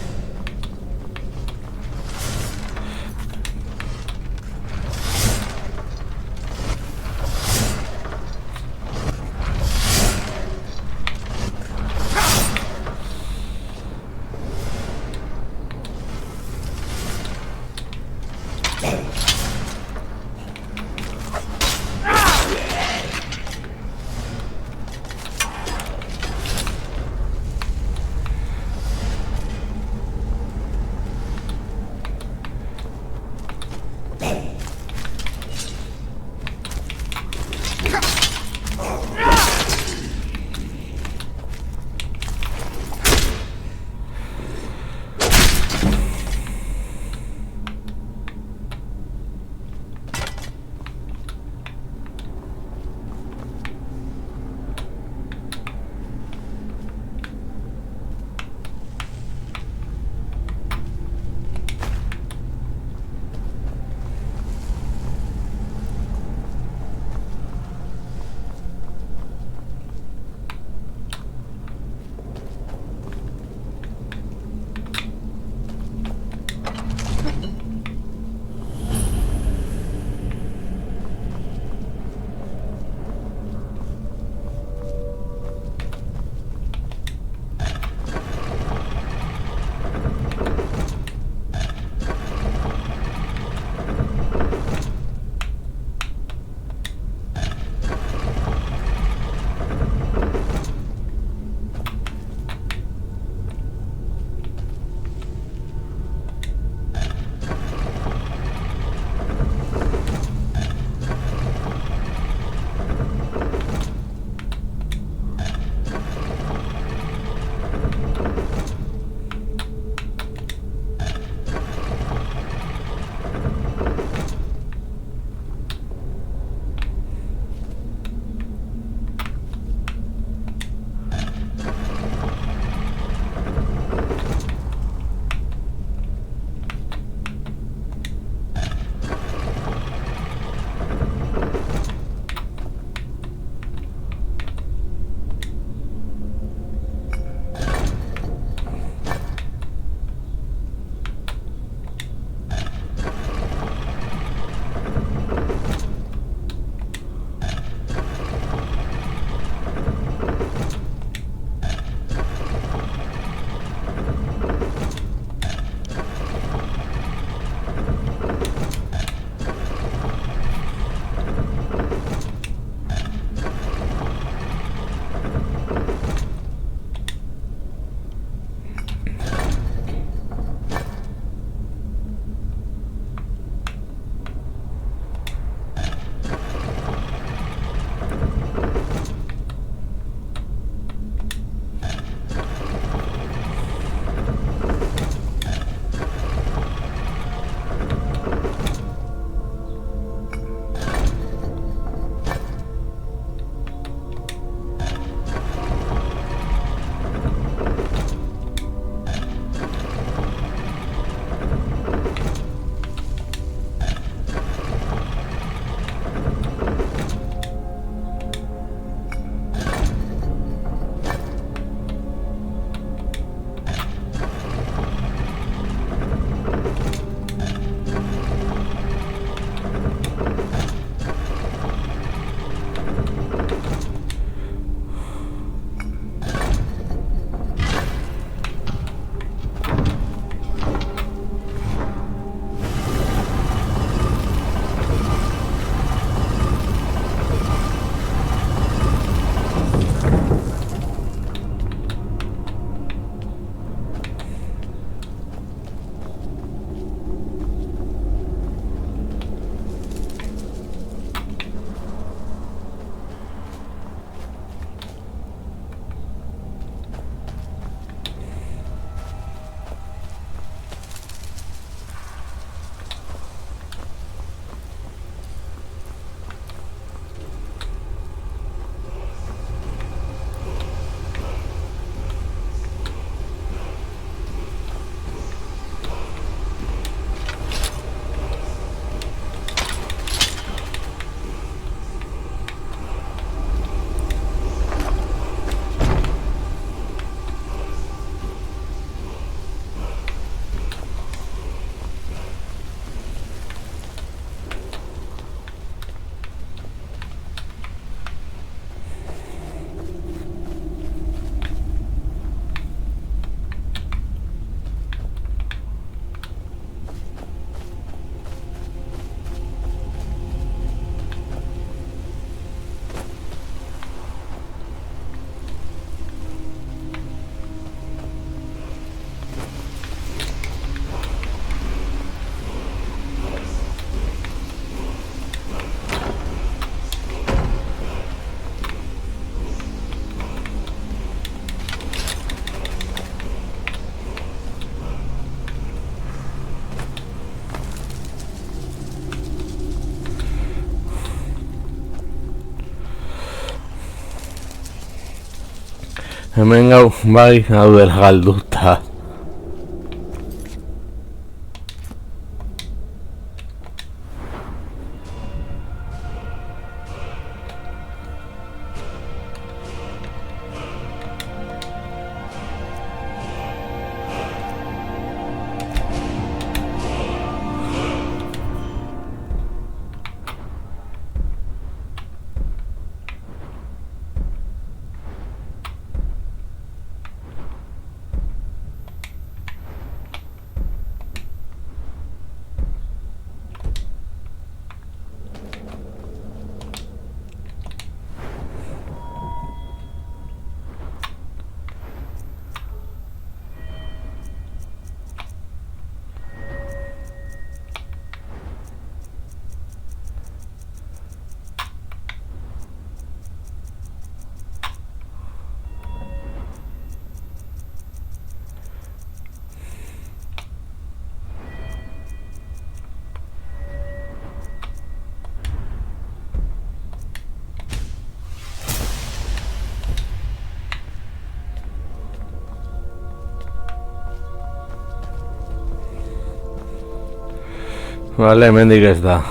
Speaker 1: Hemen gau, bai, hau dela galduta. Vale, hemendik ez da.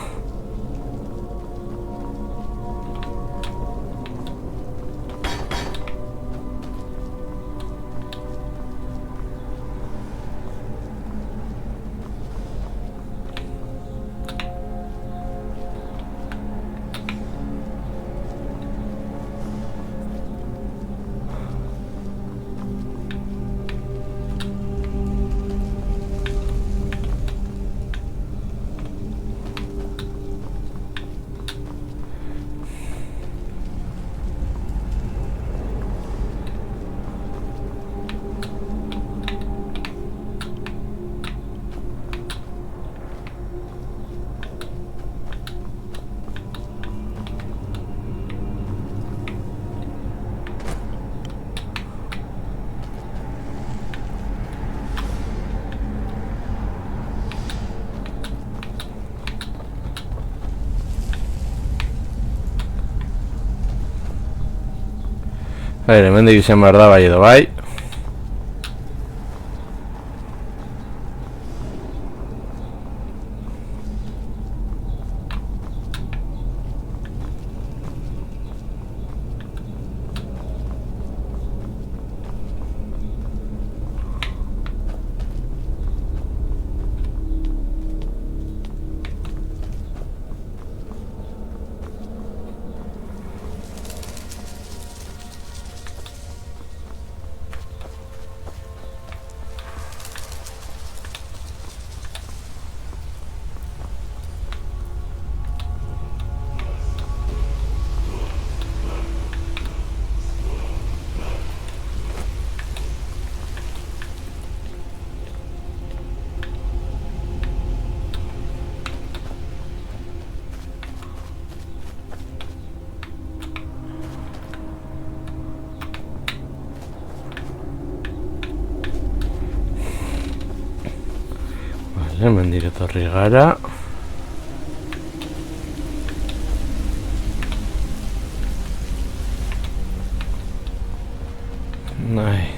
Speaker 1: Hemendik izan behar da bai edo bai. Hemendik etorri gara. Nahi.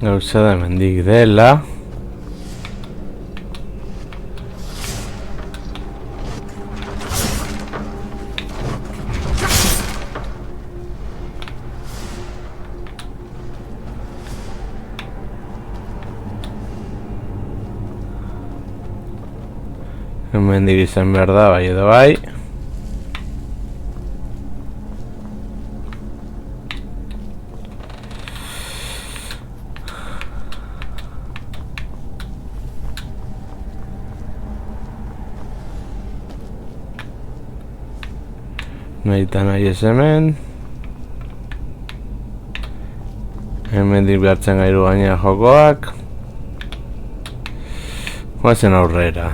Speaker 1: Gauza da hemendik dela. Hemendik izan behar da, bai edo bai. Nahi eta nahi ez hemen. Hemendik behartzen gairu gainera jokoak. Guazen aurrera.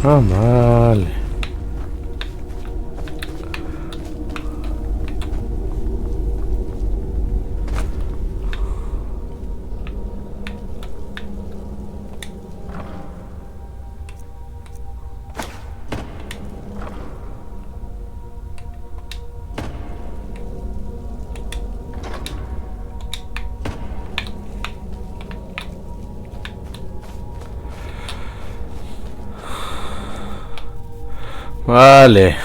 Speaker 1: Ah, vale. Vale.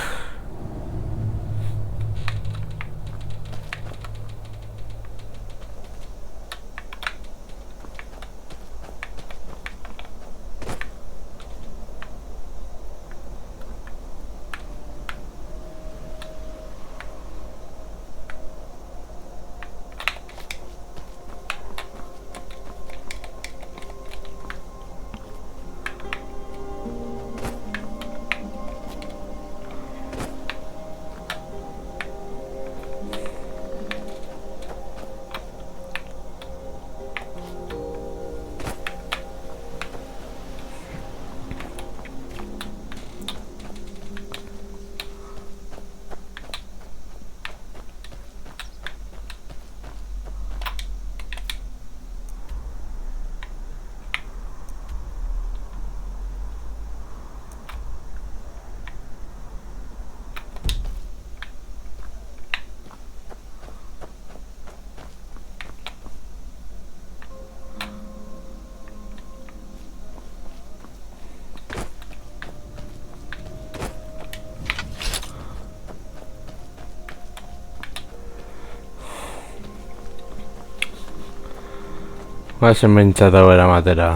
Speaker 1: Guazen behintzat hau eramatera.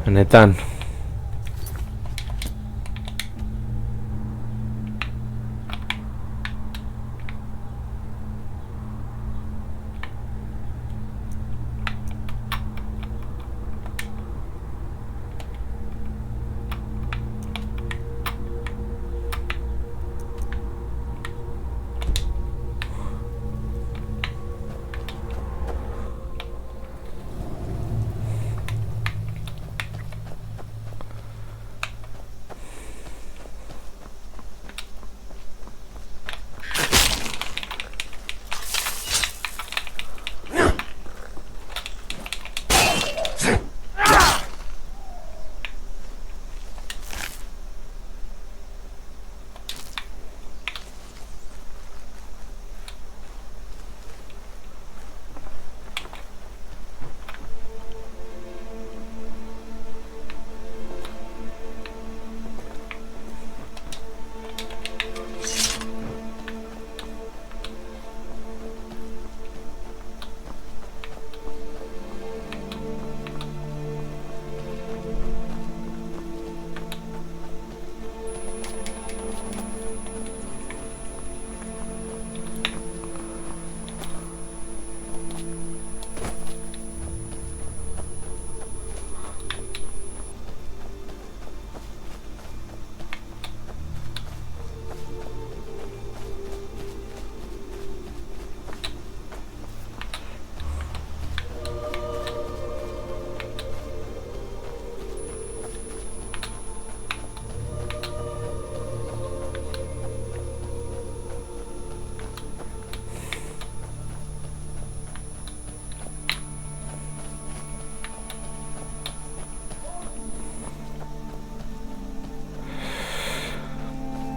Speaker 1: Benetan.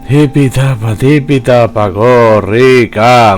Speaker 1: Tipi tapa, gorrika.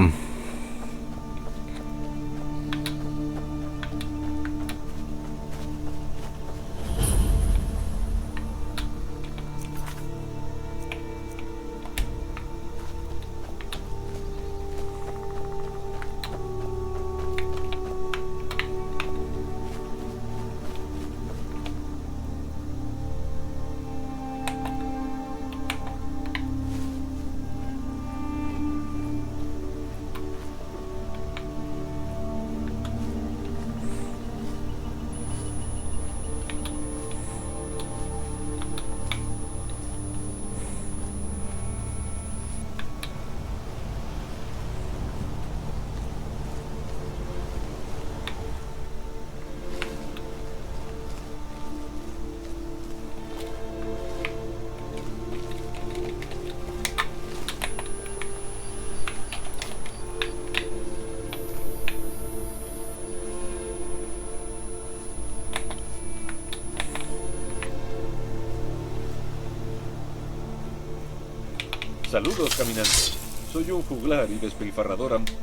Speaker 2: Saludos, caminantes. Soy un juglar y despilfarrador ambulante.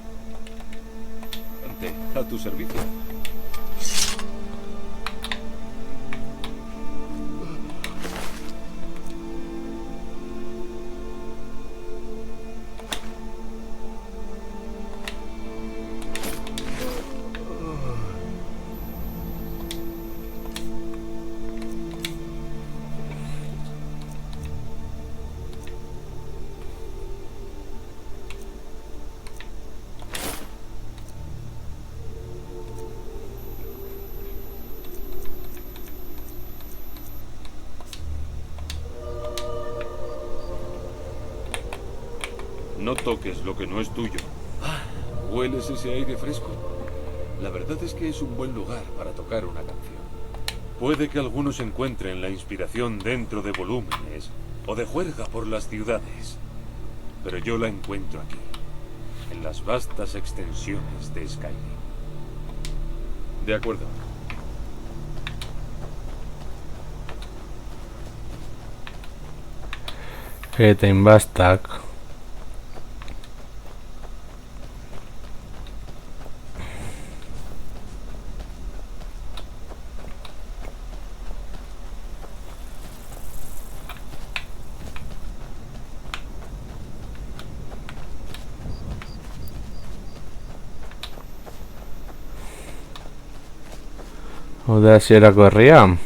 Speaker 2: A tu servicio. No toques lo que no es tuyo. ¿Hueles ese aire fresco? La verdad es que es un buen lugar para tocar una canción. Puede que algunos encuentren la inspiración dentro de volúmenes o de juerga por las ciudades, pero yo la encuentro aquí, en las vastas extensiones de Skyrim. De acuerdo.
Speaker 1: Egiten bastak. Uda hasierako herria.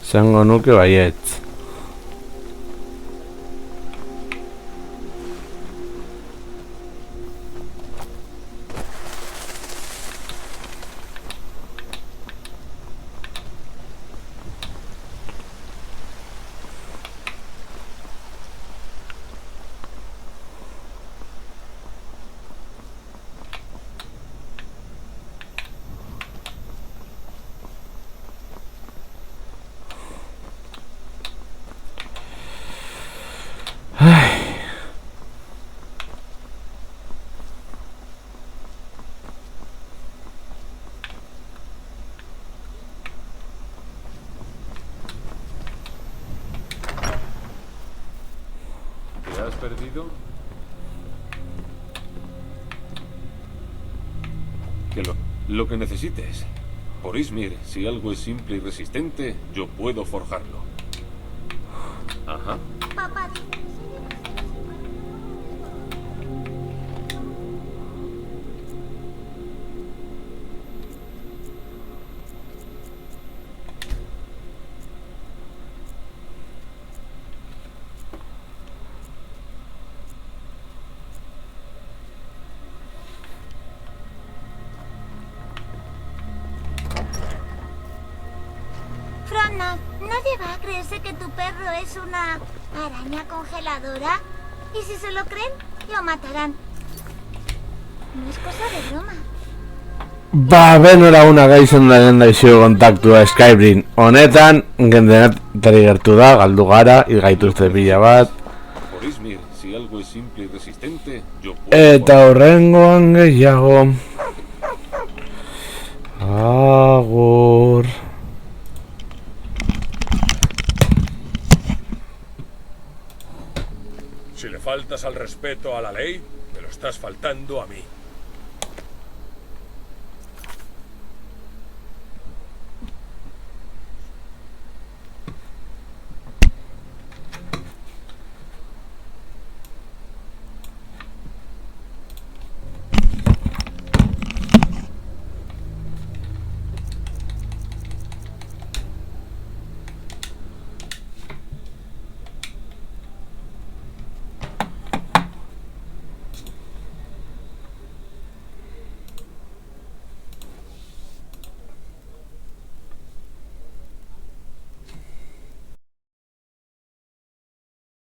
Speaker 1: Esango nuke baietz.
Speaker 2: ¿Te has perdido? Que lo que necesites. Por Ismir, si algo es simple y resistente, yo puedo forjarlo. Ajá.
Speaker 11: Papá, Frona, nadie va a creerse que tu perro es una araña congeladora. Y si se lo creen, lo matarán. No es cosa de broma.
Speaker 1: Ba, benora una gaizon da daizio kontaktua Skyrim honetan, gendenetari gertu da, galdu gara, gaituzte pila bat.
Speaker 2: Por Ismir, si algo es simple y resistente, yo puedo
Speaker 1: Eta horrengoan gehiago. Agur.
Speaker 14: Si le faltas al respeto a la ley, me lo estás faltando a mí.